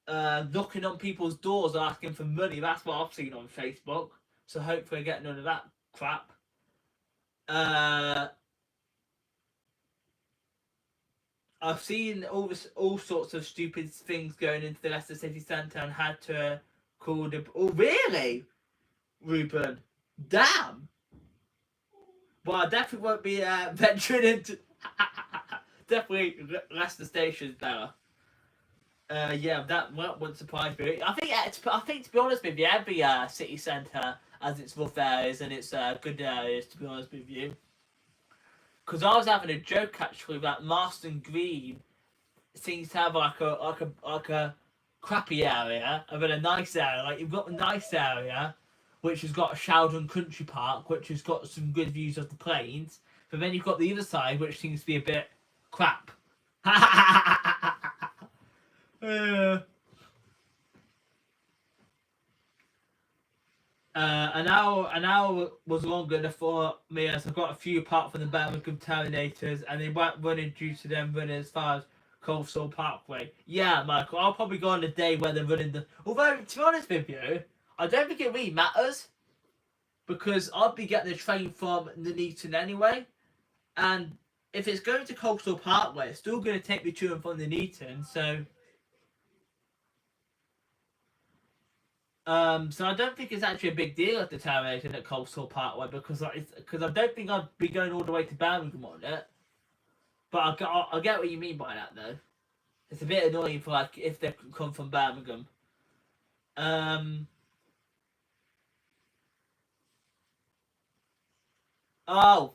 knocking on people's doors asking for money. That's what I've seen on Facebook. So hopefully I get none of that crap. I've seen all sorts of stupid things going into the Leicester City Centre and had to call the. Oh really, Ruben? Damn. Well, I definitely won't be venturing into. Definitely Leicester Station's better. Yeah, that won't surprise me. I think to be honest with you, every city centre has its rough areas and its good areas. To be honest with you, because I was having a joke actually about Marston Green seems to have like a crappy area and then a nice area. Like you've got the nice area, which has got a Sheldon Country Park, which has got some good views of the plains. But then you've got the other side, which seems to be a bit crap. An hour was longer enough for me as I got a few apart from the Birmingham Terminators, and they weren't running due to them running as far as Coleshill Parkway. Yeah, Michael, I'll probably go on a day where they're running the. Although, to be honest with you, I don't think it really matters because I'll be getting the train from Nuneaton anyway, and if it's going to Coleshill Parkway, it's still going to take me to and from Nuneaton, so. So I don't think it's actually a big deal at the termination at Coleshill Parkway because I don't think I'd be going all the way to Birmingham on it. But I get what you mean by that though. It's a bit annoying for like if they come from Birmingham. Oh,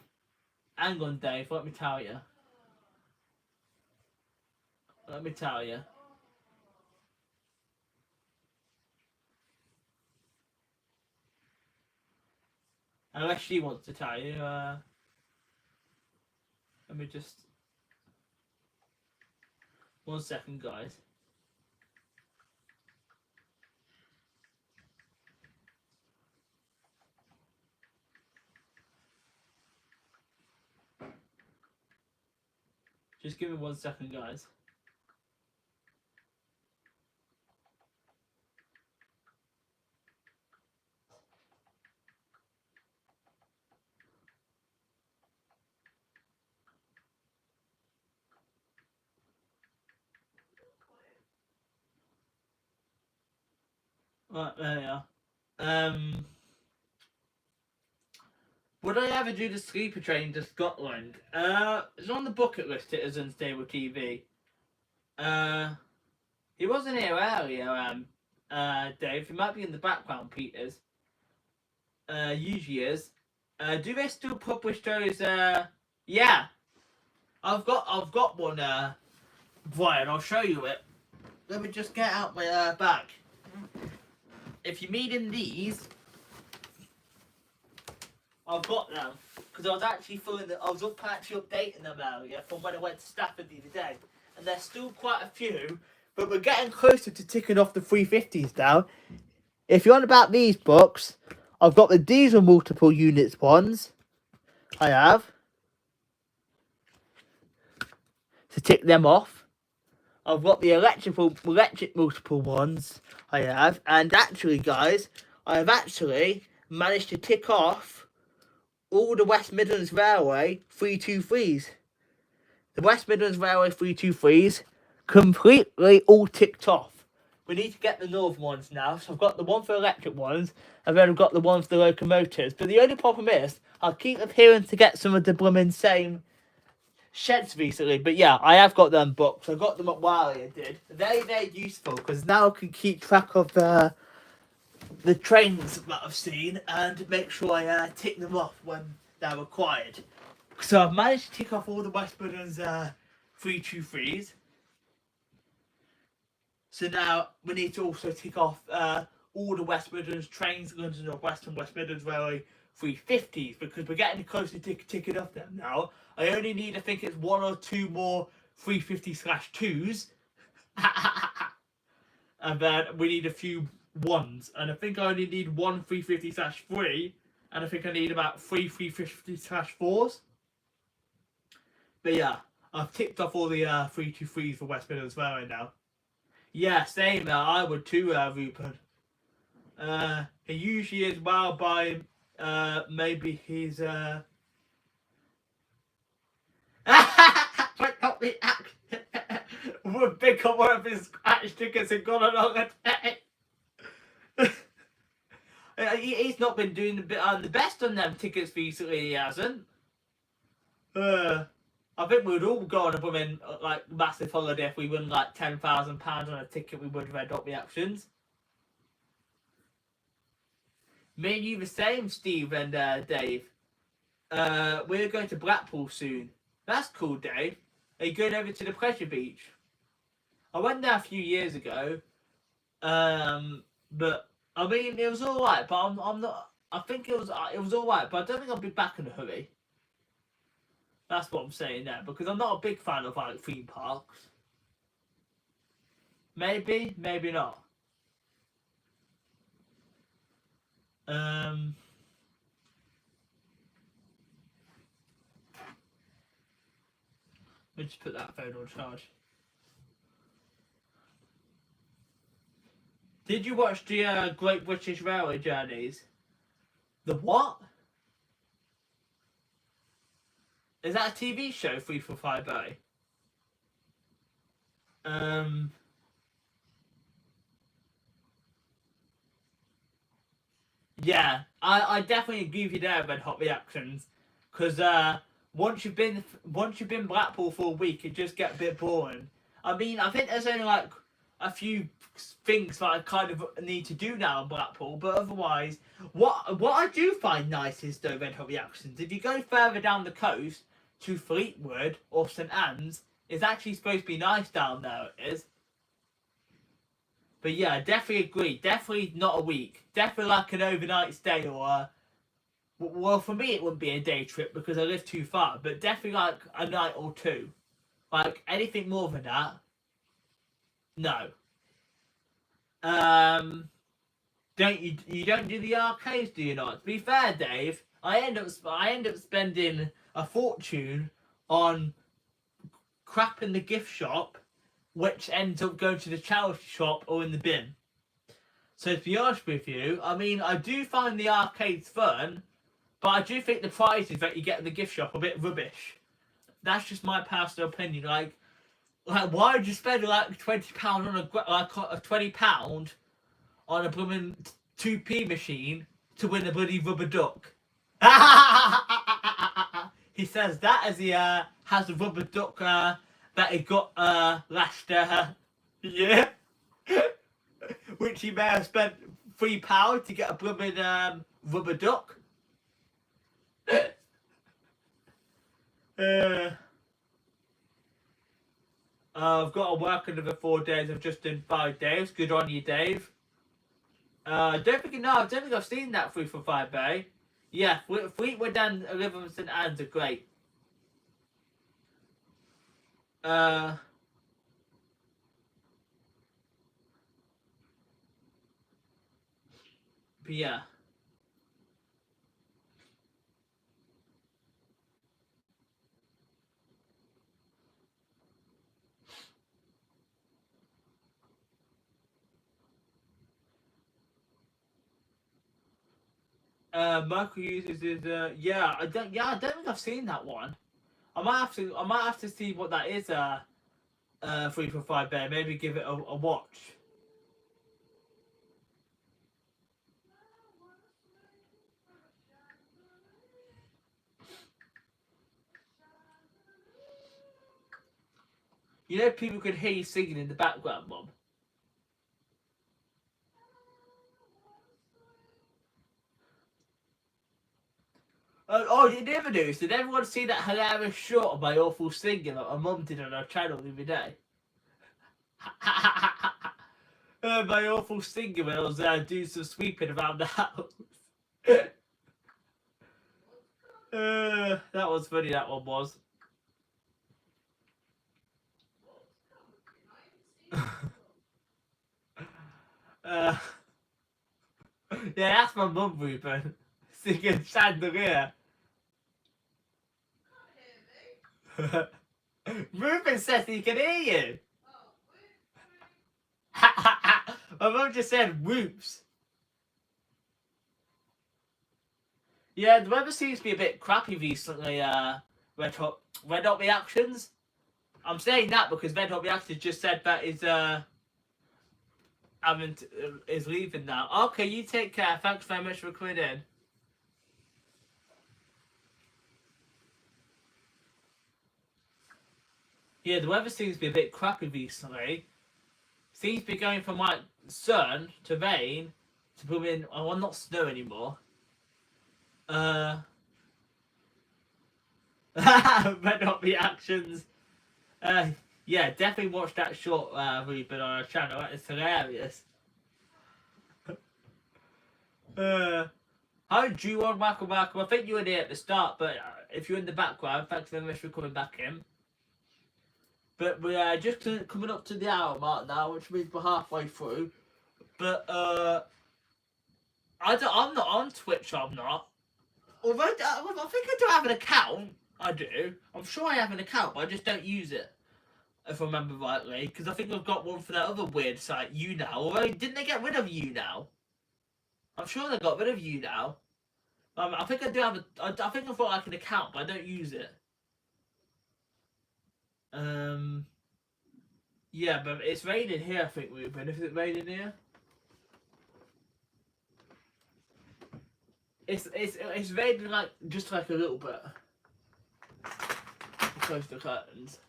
hang on, Dave. Let me tell you. Let me tell you. Unless she wants to tell you. Let me just 1 second, guys. Just give me 1 second, guys. Right, there we are. Would I ever do the sleeper train to Scotland? It's on the bucket list. It is on Stable TV. He wasn't here earlier. Dave. He might be in the background. Peters. Usually is. Do they still publish those? Yeah. I've got one. Brian, I'll show you it. Let me just get out my bag. If you're needing these, I've got them because I was actually actually updating them earlier from when I went to Stafford the other day, and there's still quite a few, but we're getting closer to ticking off the 350s now. If you're on about these books, I've got the diesel multiple units ones. I have to tick them off. I've got the electric multiple ones. I have, and actually, guys, I have actually managed to tick off all the West Midlands Railway 323s. The West Midlands Railway 323s completely all ticked off. We need to get the Northern ones now. So I've got the one for electric ones, and then I've got the one for the locomotives. But the only problem is, I keep appearing to get some of the blooming same sheds recently. But yeah, I have got them booked. I got them at Warwickshire, did. They're useful, because now I can keep track of the trains that I've seen and make sure I tick them off when they're required. So I've managed to tick off all the West Midlands 323s. So now we need to also tick off all the West Midlands trains, London North West and West Midlands Railway 350s, because we're getting closer to ticking off them now. I only need, I think it's 1 or 2 more 350/2s. And then we need a few ones. And I think I only need 1 350/3. And I think I need about 3 350/4s. But yeah, I've ticked off all the 323s for West Midlands Railway now. Yeah, same. I would too, Rupert. He usually is well by maybe he's would pick up one of his scratch tickets and gone along a day. He's not been doing the best on them tickets recently, he hasn't. I think we'd all go on a blooming like massive holiday if we won like £10,000 on a ticket. We would have read up the actions. Me and you the same, Steve and Dave. We're going to Blackpool soon. That's cool, Dave. Are you going over to the Pleasure Beach? I went there a few years ago. But I mean, it was all right. But I'm not. I think it was all right. But I don't think I'll be back in a hurry. That's what I'm saying there, because I'm not a big fan of like theme parks. Maybe, maybe not. Let me just put that phone on charge. Did you watch the Great British Railway Journeys? The what? Is that a TV show, 345A? Yeah, I definitely agree with you there about hot reactions, because once you've been Blackpool for a week, it just gets a bit boring. I mean, I think there's only like a few things that I kind of need to do now in Blackpool, but otherwise, what I do find nice is the Red Hot reactions. If you go further down the coast to Fleetwood or St Anne's, it's actually supposed to be nice down there. It is. But yeah, definitely agree. Definitely not a week. Definitely like an overnight stay or well, for me it wouldn't be a day trip because I live too far. But definitely like a night or two. Like anything more than that, no. Don't you don't do the arcades, do you not? To be fair, Dave, I end up spending a fortune on crap in the gift shop, which ends up going to the charity shop or in the bin. So to be honest with you, I mean, I do find the arcades fun, but I do think the prizes that you get in the gift shop are a bit rubbish. That's just my personal opinion. Like why would you spend like £20 on a £20 on a blooming 2p machine to win a bloody rubber duck? He says that as he has a rubber duck that he got last year, which he may have spent £3 to get a blooming rubber duck. I've got to work another 4 days. I've just done 5 days. Good on you, Dave. I don't think I've seen that 3 for 5 Bay. Yeah, Fleetwood and Liverpool St Anne's are great. But yeah. Michael uses his I don't think I've seen that one. I might have to see what that is 3 for 5 Bear. Maybe give it a watch. You know people could hear you singing in the background, Mom. Oh, you never knew. Did everyone see that hilarious short of my awful singing that my mum did on her channel the other day? My awful singing when I was doing some sweeping around the house. That was funny, that one was. Yeah, that's my mum, Ruben. Singing Chandelier. Ruben says he can hear you. My mum just said whoops. Yeah, the weather seems to be a bit crappy recently, Red Hot Reactions. I'm saying that because Red Hot Reactions just said that is leaving now. Okay, you take care. Thanks very much for coming in. Yeah, the weather seems to be a bit crappy recently. Seems to be going from like sun to rain to blooming well, not snow anymore. Red Hot Reactions. Yeah, definitely watch that short Ruben on our channel. It's hilarious. How do you want welcome? I think you were there at the start, but if you're in the background, thanks very much for coming back in. But we're just coming up to the hour mark now, which means we're halfway through. But I'm not on Twitch. I'm not. Although I think I do have an account. I do. I'm sure I have an account, but I just don't use it. If I remember rightly, because I think I've got one for that other weird site, YouNow. Although, didn't they get rid of YouNow? I'm sure they got rid of YouNow. I think I do have I think I've got like an account, but I don't use it. Yeah, but it's raining here, I think, Ruben. Is it raining here? It's raining like just like a little bit. close the curtains.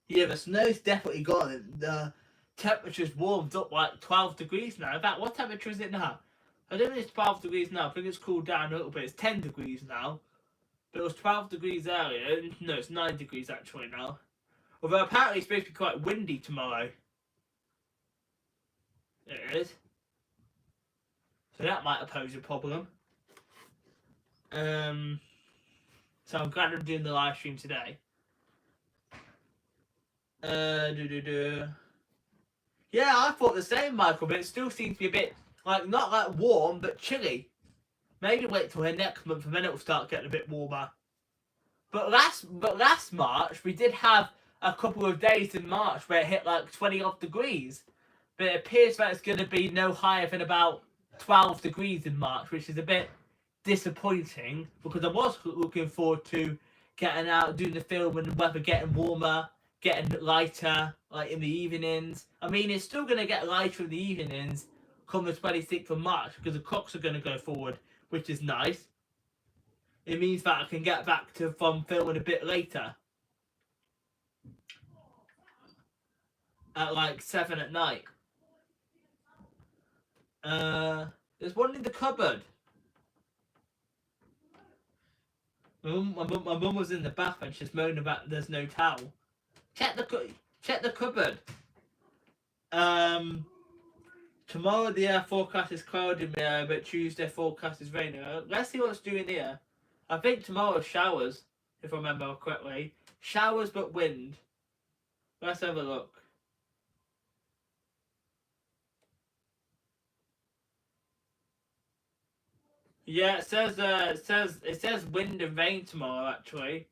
Yeah, the snow's definitely gone. The temperature's warmed up like 12 degrees now. In fact, what temperature is it now? I don't think it's 12 degrees now. I think it's cooled down a little bit. It's 10 degrees now. But it was 12 degrees earlier. No, it's 9 degrees actually now. Although apparently it's supposed to be quite windy tomorrow. It is. So that might pose a problem. So I'm glad I'm doing the live stream today. Yeah, I thought the same, Michael, but it still seems to be a bit, like, not like warm, but chilly. Maybe wait till next month and then it'll start getting a bit warmer. But last March, we did have a couple of days in March where it hit like 20 odd degrees. But it appears that it's going to be no higher than about 12 degrees in March, which is a bit disappointing because I was looking forward to getting out, doing the film and the weather getting warmer, getting lighter, like in the evenings. I mean, it's still going to get lighter in the evenings come the 26th of March because the clocks are going to go forward, which is nice. It means that I can get back to from filming a bit later. At like 7 at night. There's one in the cupboard. My mum was in the bath and she's moaning about there's no towel. Check the cupboard. Tomorrow the forecast is cloudy, but Tuesday forecast is raining. Let's see what's doing here. I think tomorrow showers, if I remember correctly. Showers but wind. Let's have a look. Yeah, it says wind and rain tomorrow actually.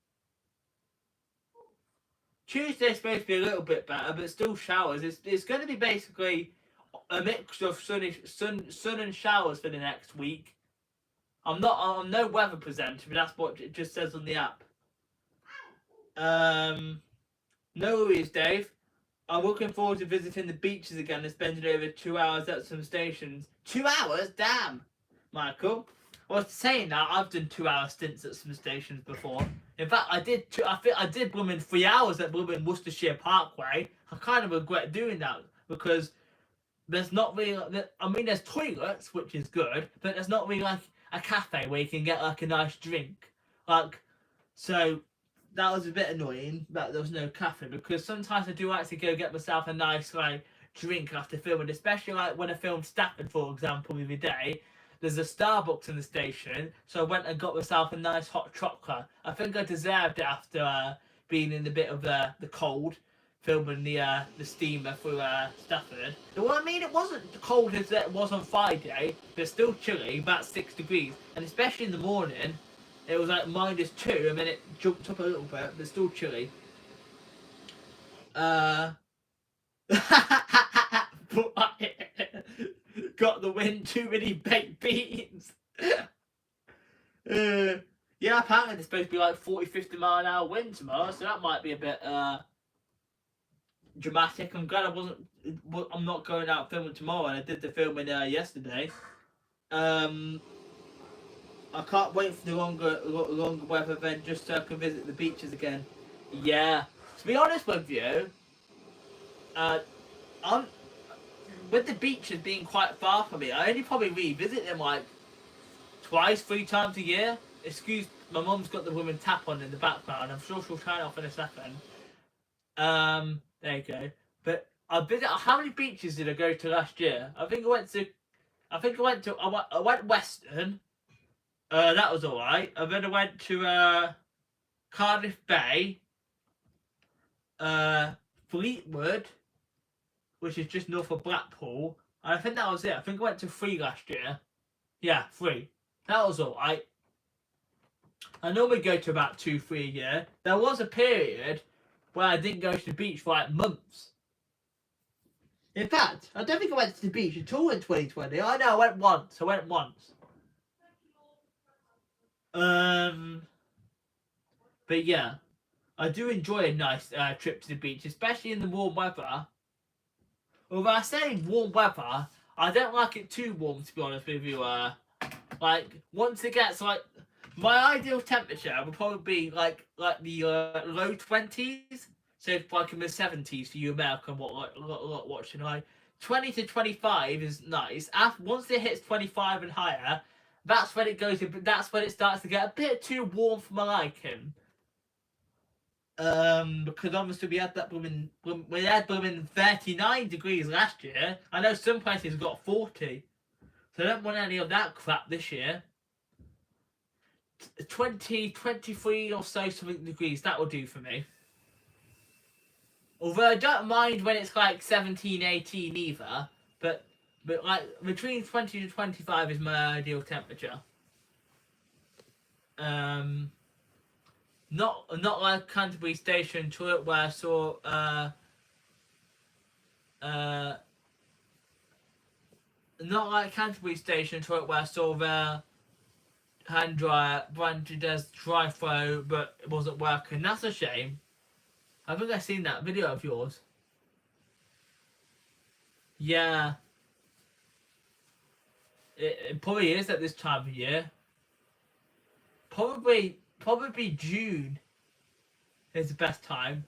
Tuesday's supposed to be a little bit better, but still showers. It's going to be basically a mix of sun and showers for the next week. I'm no weather presenter, but that's what it just says on the app. No worries, Dave. I'm looking forward to visiting the beaches again and spending over 2 hours at some stations. 2 hours? Damn, Michael. Well, saying that, I've done 2 hour stints at some stations before. In fact, I did blooming 3 hours at blooming Worcestershire Parkway. I kind of regret doing that because there's not really. I mean, there's toilets, which is good, but there's not really like a cafe where you can get like a nice drink. Like, so that was a bit annoying that there was no cafe because sometimes I do like to go get myself a nice like drink after filming, especially like when I filmed Stafford, for example, the other day. There's a Starbucks in the station, so I went and got myself a nice hot chocolate. I think I deserved it after being in a bit of the cold, filming the steamer through Stafford. Well, I mean, it wasn't cold as it was on Friday, but still chilly, about 6 degrees. And especially in the morning, it was like -2, and then it jumped up a little bit, but still chilly. Got the wind, too many baked beans. Yeah, apparently there's supposed to be like 40-50 mile an hour wind tomorrow, so that might be a bit dramatic. I'm glad I'm not going out filming tomorrow, and I did the filming yesterday. I can't wait for the longer weather event just so I can visit the beaches again. Yeah, to be honest with you, with the beaches being quite far from me, I only probably revisit them like 2-3 times a year. Excuse, my mum's got the woman tap on in the background. I'm sure she'll turn it off in a second. There you go. But I visit. How many beaches did I go to last year? I went Western. That was alright. And then I went to Cardiff Bay. Fleetwood, which is just north of Blackpool. And I think that was it. I think I went to 3 last year. Yeah, 3. That was alright. I normally go to about 2-3 a year. There was a period where I didn't go to the beach for like months. In fact, I don't think I went to the beach at all in 2020. I know, I went once. But yeah, I do enjoy a nice trip to the beach, especially in the warm weather. Although I say warm weather, I don't like it too warm, to be honest with you. Like once it gets like my ideal temperature would probably be like the low 20s, so it's like in the 70s for you American watching. Like 20 to 25 is nice. After once it hits 25 and higher, that's when it goes. That's when it starts to get a bit too warm for my liking. Because obviously we had blooming 39 degrees last year. I know some places got 40, so I don't want any of that crap this year. 20, 23 or so something degrees, that will do for me. Although I don't mind when it's like 17, 18 either, but like between 20 to 25 is my ideal temperature. Not like Canterbury Station toilet where I saw not like Canterbury Station toilet where I saw their hand dryer branded as dry throw, but it wasn't working. That's a shame. I think I've seen that video of yours. Yeah. It probably is at this time of year. Probably June is the best time.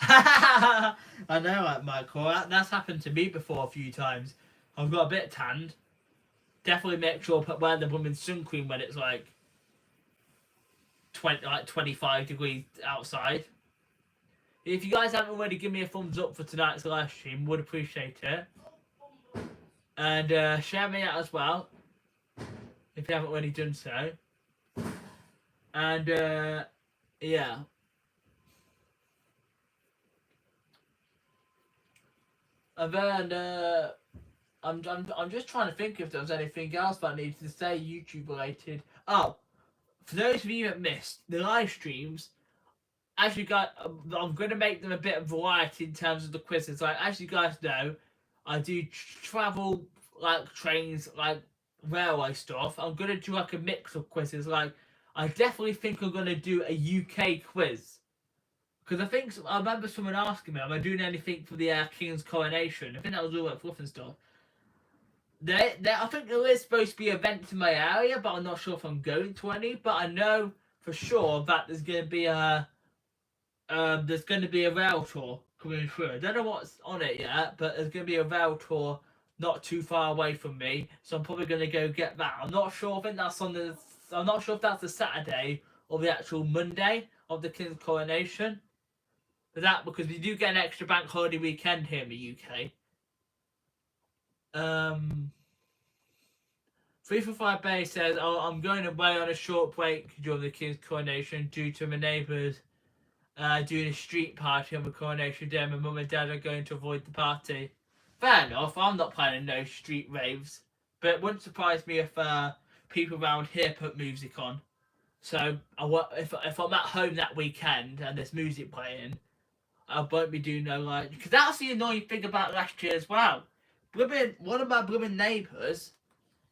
I know, like Michael, that's happened to me before a few times. I've got a bit tanned. Definitely make sure to wear the blooming sun cream when it's like 25 degrees outside. If you guys haven't already, give me a thumbs up for tonight's live stream. Would appreciate it. And share me out as well if you haven't already done so. And yeah. And then I'm just trying to think if there was anything else that I needed to say YouTube related. Oh, for those of you that missed the live streams, as you guys, I'm going to make them a bit of variety in terms of the quizzes. Like as you guys know, I do travel like trains, like railway stuff. I'm going to do like a mix of quizzes. Like I definitely think I'm going to do a UK quiz. Because I remember someone asking me, am I doing anything for the King's coronation? I think that was all about fluff and stuff. I think there is supposed to be events in my area, but I'm not sure if I'm going to any. But I know for sure that there's going to be a rail tour coming through. I don't know what's on it yet, but there's going to be a rail tour not too far away from me, so I'm probably going to go get that. I'm not sure if that's the Saturday or the actual Monday of the King's coronation. Because we do get an extra bank holiday weekend here in the UK. 345 Bay says, "Oh, I'm going away on a short break during the King's coronation due to my neighbours doing a street party on the coronation day. My mum and dad are going to avoid the party." Fair enough. I'm not planning no street raves, but it wouldn't surprise me if people around here put music on. So if I'm at home that weekend and there's music playing, I won't be doing no like, because that's the annoying thing about last year as well. One of my blooming neighbours,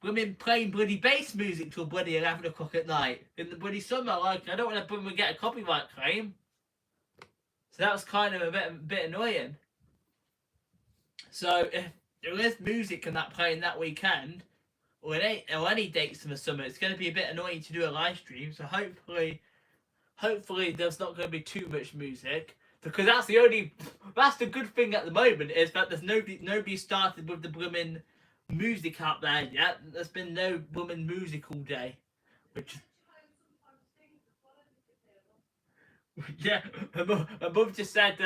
playing bloody bass music till bloody 11 o'clock at night in the bloody summer. Like I don't want to get a copyright claim. So that was kind of a bit annoying. So if there is music and that playing that weekend, or any dates in the summer, it's going to be a bit annoying to do a live stream. So hopefully there's not going to be too much music. Because that's the good thing at the moment, is that there's nobody started with the blooming music out there yet. There's been no blooming music all day, which yeah, above just said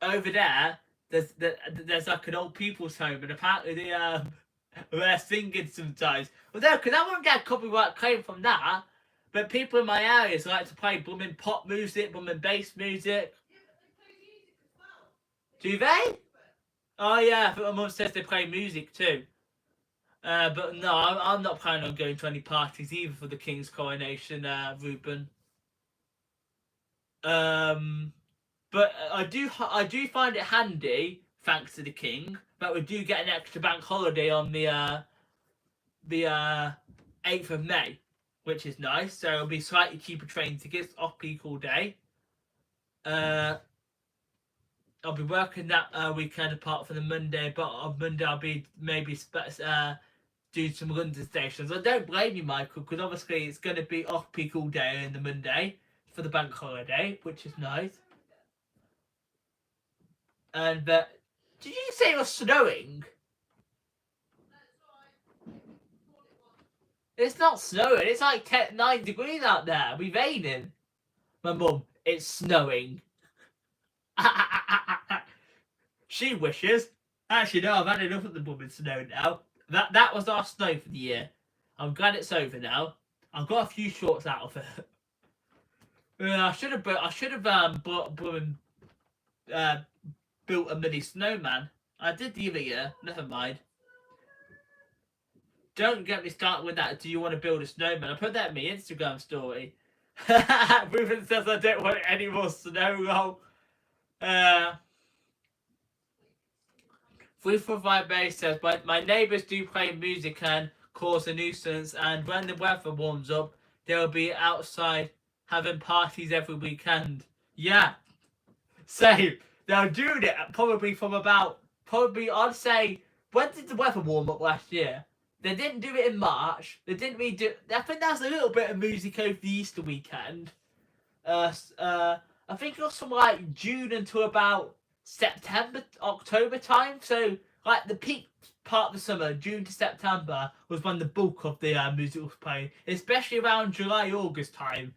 over there's like an old people's home, and apparently they're singing sometimes. Well, no, because I won't get a copyright claim from that. But people in my areas like to play blooming pop music, blooming bass music. Yeah, but they play music as well. Do they? Oh yeah, I think my mum says they play music too. But no, I'm not planning on going to any parties either for the King's coronation, Ruben. But I do find it handy, thanks to the King, that we do get an extra bank holiday on the 8th of May. which is nice. So it'll be slightly cheaper train tickets, off peak all day. I'll be working that weekend apart from the Monday, but on Monday I'll be maybe do some London stations. I don't blame you, Michael, because obviously it's going to be off peak all day on the Monday for the bank holiday, which is nice. And did you say it was snowing? It's not snowing. It's like 9 degrees out there. We're raining. My mum, it's snowing. She wishes. Actually, no, I've had enough of the blooming snow now. That was our snow for the year. I'm glad it's over now. I've got a few shorts out of it. I should have built a mini snowman. I did the other year. Never mind. Don't get me started with that. Do you want to build a snowman? I put that in my Instagram story. Ruben says I don't want any more snow roll. 345 Base says, but my neighbours do play music and cause a nuisance, and when the weather warms up, they'll be outside having parties every weekend. Yeah, same. They're doing it probably I'd say, when did the weather warm up last year? They didn't do it in March. They didn't really do. I think that's a little bit of music over the Easter weekend. I think it was from like June until about September, October time. So like the peak part of the summer, June to September, was when the bulk of the music was playing. Especially around July, August time.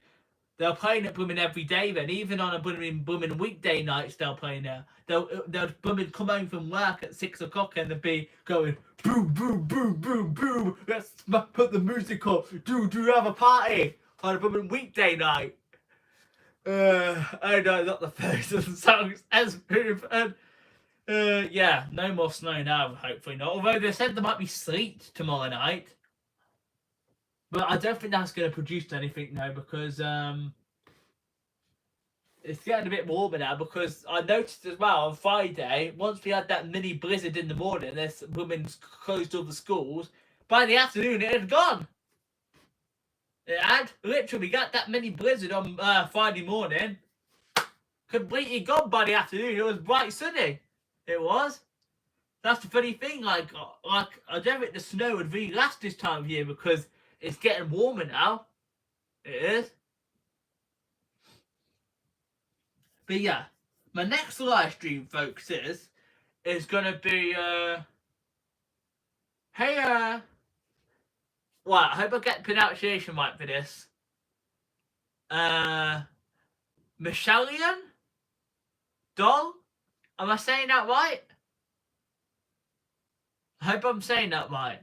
They're playing it blooming every day then. Even on a blooming weekday nights, they're playing it. They'll blooming come home from work at 6 o'clock and they'll be going, boom, boom, boom, boom, boom. Let's put the music up. Do you have a party on a blooming weekday night? Oh no, not the first songs as proven. Yeah, no more snow now, hopefully not. Although they said there might be sleet tomorrow night. But I don't think that's going to produce anything now because it's getting a bit warmer now, because I noticed as well on Friday, once we had that mini blizzard in the morning, this woman's closed all the schools, by the afternoon it had gone. It had literally got that mini blizzard on Friday morning, completely gone by the afternoon. It was bright sunny. It was. That's the funny thing. Like I don't think the snow would really last this time of year because it's getting warmer now. It is. But yeah, my next live stream, folks, is gonna be hey well, I hope I get the pronunciation right for this. Michelian Doll? Am I saying that right? I hope I'm saying that right.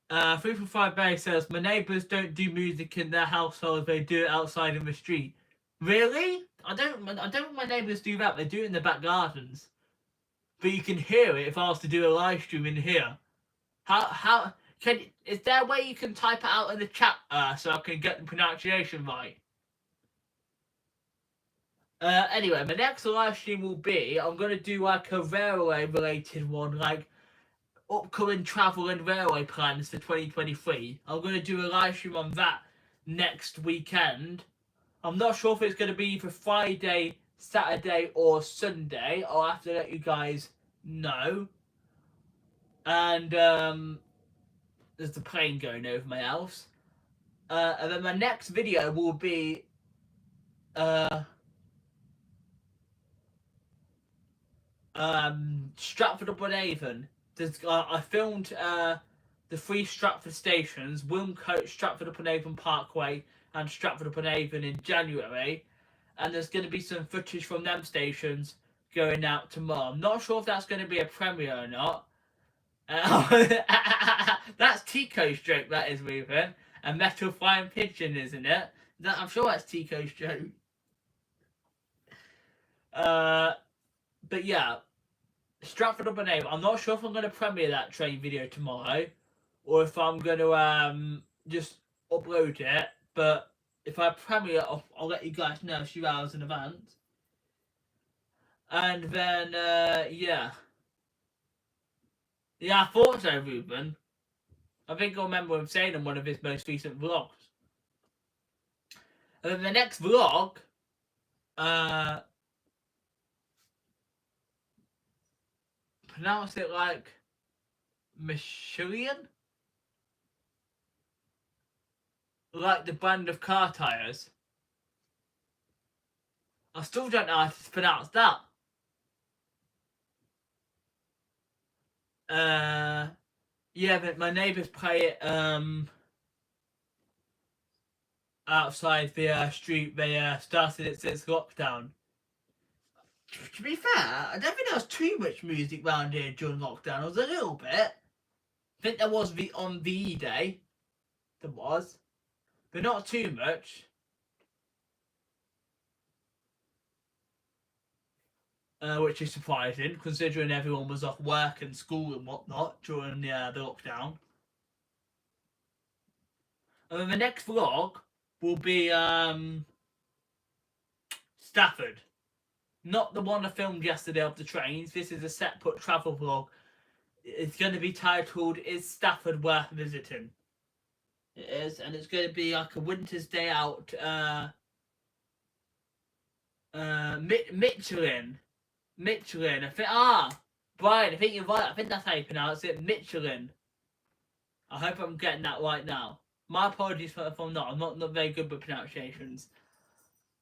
345 Bay says, my neighbours don't do music in their household, they do it outside in the street. Really? I don't want my neighbours do that, they do it in the back gardens. But you can hear it if I was to do a live stream in here. Is there a way you can type it out in the chat so I can get the pronunciation right? Anyway, my next live stream will be, I'm going to do like a railway related one, like upcoming travel and railway plans for 2023. I'm going to do a live stream on that next weekend. I'm not sure if it's going to be for Friday, Saturday or Sunday. I'll have to let you guys know. And there's the plane going over my house. And then my next video will be Stratford-upon-Avon. I filmed the 3 Stratford stations: Wilmcote, Stratford-upon-Avon Parkway and Stratford-upon-Avon in January, and there's going to be some footage from them stations going out tomorrow. I'm not sure if that's going to be a premiere or not. That's Tico's joke, that is, Ruben. A metal flying pigeon, isn't it? I'm sure that's Tico's joke. But yeah, Stratford-upon-Avon. I'm not sure if I'm going to premiere that train video tomorrow, or if I'm going to just upload it. But if I premiere, I'll let you guys know a few hours in advance. And then yeah, I thought so, Ruben. I think I remember him saying in one of his most recent vlogs. And then the next vlog, pronounce it like Michelin? Like the brand of car tyres. I still don't know how to pronounce that. Yeah, but my neighbours play it outside the street. They started it since lockdown. To be fair, I don't think there was too much music around here during lockdown. There was a little bit. I think there was on VE Day. There was. But not too much. Which is surprising, considering everyone was off work and school and whatnot during the lockdown. And then the next vlog will be Stafford. Not the one I filmed yesterday of the trains. This is a separate travel vlog. It's going to be titled, Is Stafford Worth Visiting? It is, and it's going to be like a winter's day out. Michelin. I think, Brian, I think you're right. I think that's how you pronounce it. Michelin. I hope I'm getting that right now. My apologies if I'm not. I'm not very good with pronunciations.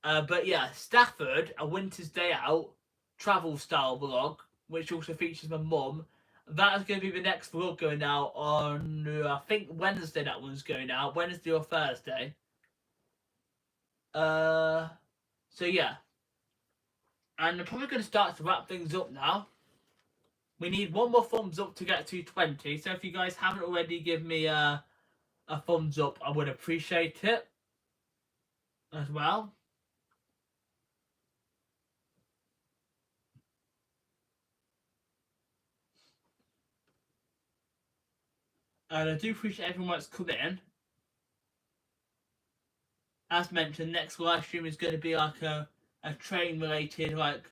But yeah, Stafford, a winter's day out, travel style vlog, which also features my mum. That is going to be the next vlog going out on, I think Wednesday. That one's going out, Wednesday or Thursday. So yeah, and I'm probably going to start to wrap things up now. We need one more thumbs up to get to 20. So if you guys haven't already given me a thumbs up, I would appreciate it as well. And I do appreciate everyone that's come in. As mentioned, next live stream is going to be like a train related like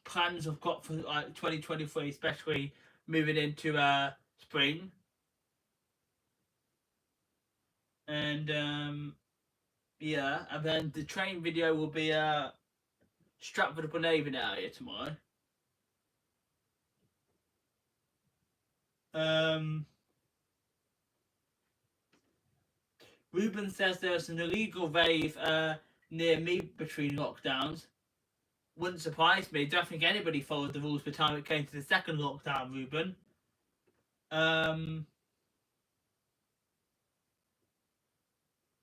plans I've got for like 2023, especially moving into spring. And yeah, and then the train video will be Stratford-upon-Avon area tomorrow. Ruben says there's an illegal rave near me between lockdowns. Wouldn't surprise me. Don't think anybody followed the rules by the time it came to the second lockdown, Ruben.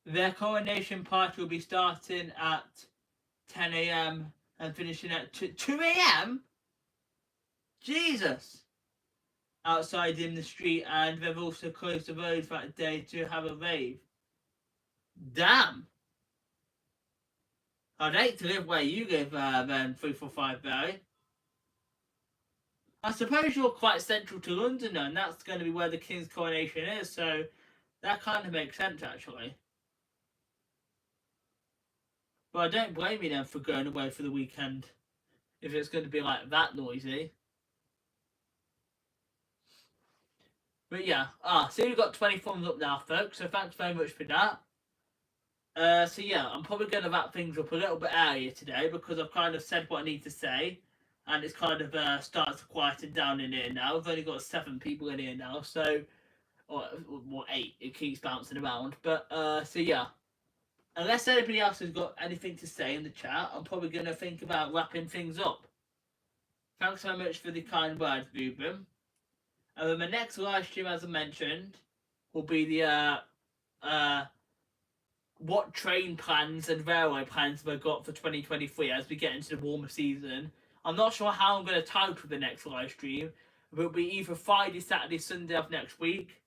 Their coronation party will be starting at 10 a.m. and finishing at 2 a.m. Jesus! Outside in the street, and they've also closed the roads that day to have a rave. Damn! I'd hate to live where you live, then 345 Barry. I suppose you're quite central to London, and that's going to be where the King's coronation is, so that kind of makes sense, actually. But I don't blame you then for going away for the weekend if it's going to be like that noisy. But yeah, so you've got 20 thumbs up now, folks, so thanks very much for that. So yeah, I'm probably going to wrap things up a little bit earlier today because I've kind of said what I need to say, and it's kind of starts to quieten down in here now. I've only got 7 people in here now, so or 8. It keeps bouncing around, but so yeah. Unless anybody else has got anything to say in the chat, I'm probably going to think about wrapping things up. Thanks so much for the kind words, Ruben. And then my next live stream, as I mentioned, will be the what train plans and railway plans have I got for 2023 as we get into the warmer season. I'm not sure how I'm going to title the next live stream, but it'll be either Friday, Saturday, Sunday of next week.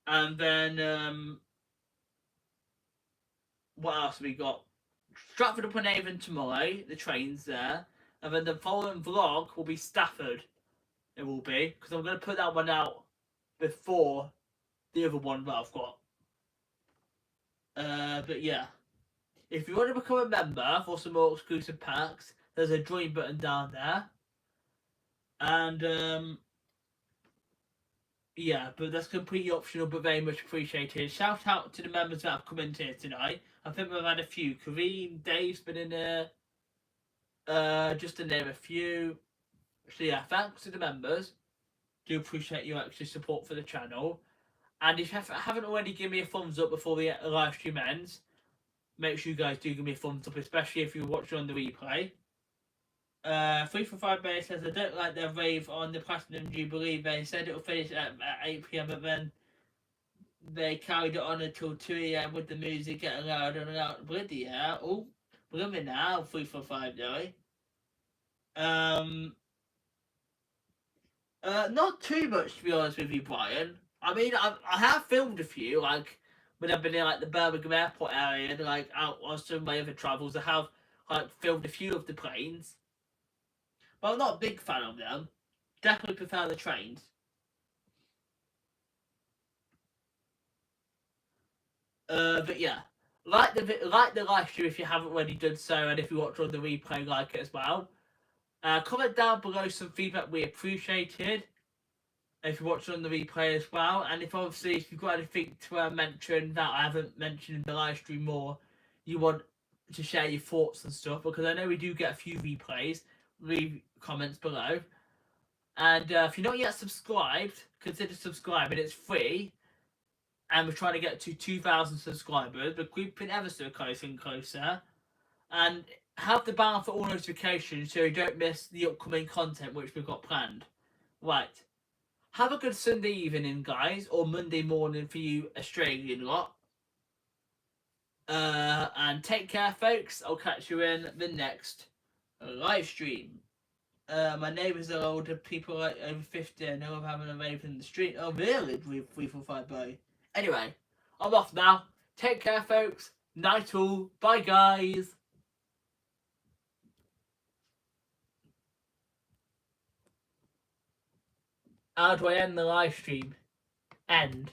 And then what else have we got? Stratford-upon-Avon tomorrow, the train's there. And then the following vlog will be Stafford. It will be, because I'm going to put that one out before the other one that I've got. But yeah. If you want to become a member for some more exclusive perks, there's a join button down there. And Yeah, but that's completely optional, but very much appreciated. Shout out to the members that have come in here tonight. I think we've had a few. Kareem, Dave's been in there. Just to name a few. So yeah, thanks to the members. Do appreciate your extra support for the channel. And if you haven't already given me a thumbs up before the live stream ends, make sure you guys do give me a thumbs up, especially if you're watching on the replay. 345 Bay says, I don't like their rave on the Platinum Jubilee. They said it'll finish at 8 PM, but then they carried it on until 2 AM with the music getting louder and louder. Bloody hell. Oh, blooming now, 345 Joey. Not too much, to be honest with you, Brian. I mean, I have filmed a few, like, when I've been in, like, the Birmingham airport area and, like, out on some of my other travels. I have, like, filmed a few of the planes. But I'm not a big fan of them. Definitely prefer the trains. But yeah, like the live stream if you haven't already done so, and if you watch on the replay, like it as well. Comment down below some feedback we appreciated. If you watch on the replay as well, and if you've got anything to mention that I haven't mentioned in the live stream more, you want to share your thoughts and stuff, because I know we do get a few replays. Leave comments below. And if you're not yet subscribed, consider subscribing. It's free. And we're trying to get to 2,000 subscribers. We're creeping ever so closer and closer. And have the bell for all notifications so you don't miss the upcoming content which we've got planned. Right. Have a good Sunday evening, guys, or Monday morning for you Australian lot. And take care, folks. I'll catch you in the next live stream. My neighbours are older, people like over 50. I know I'm having a rave in the street. Oh, really? 345 Bay. Anyway, I'm off now. Take care, folks. Night all. Bye, guys. How do I end the live stream? End.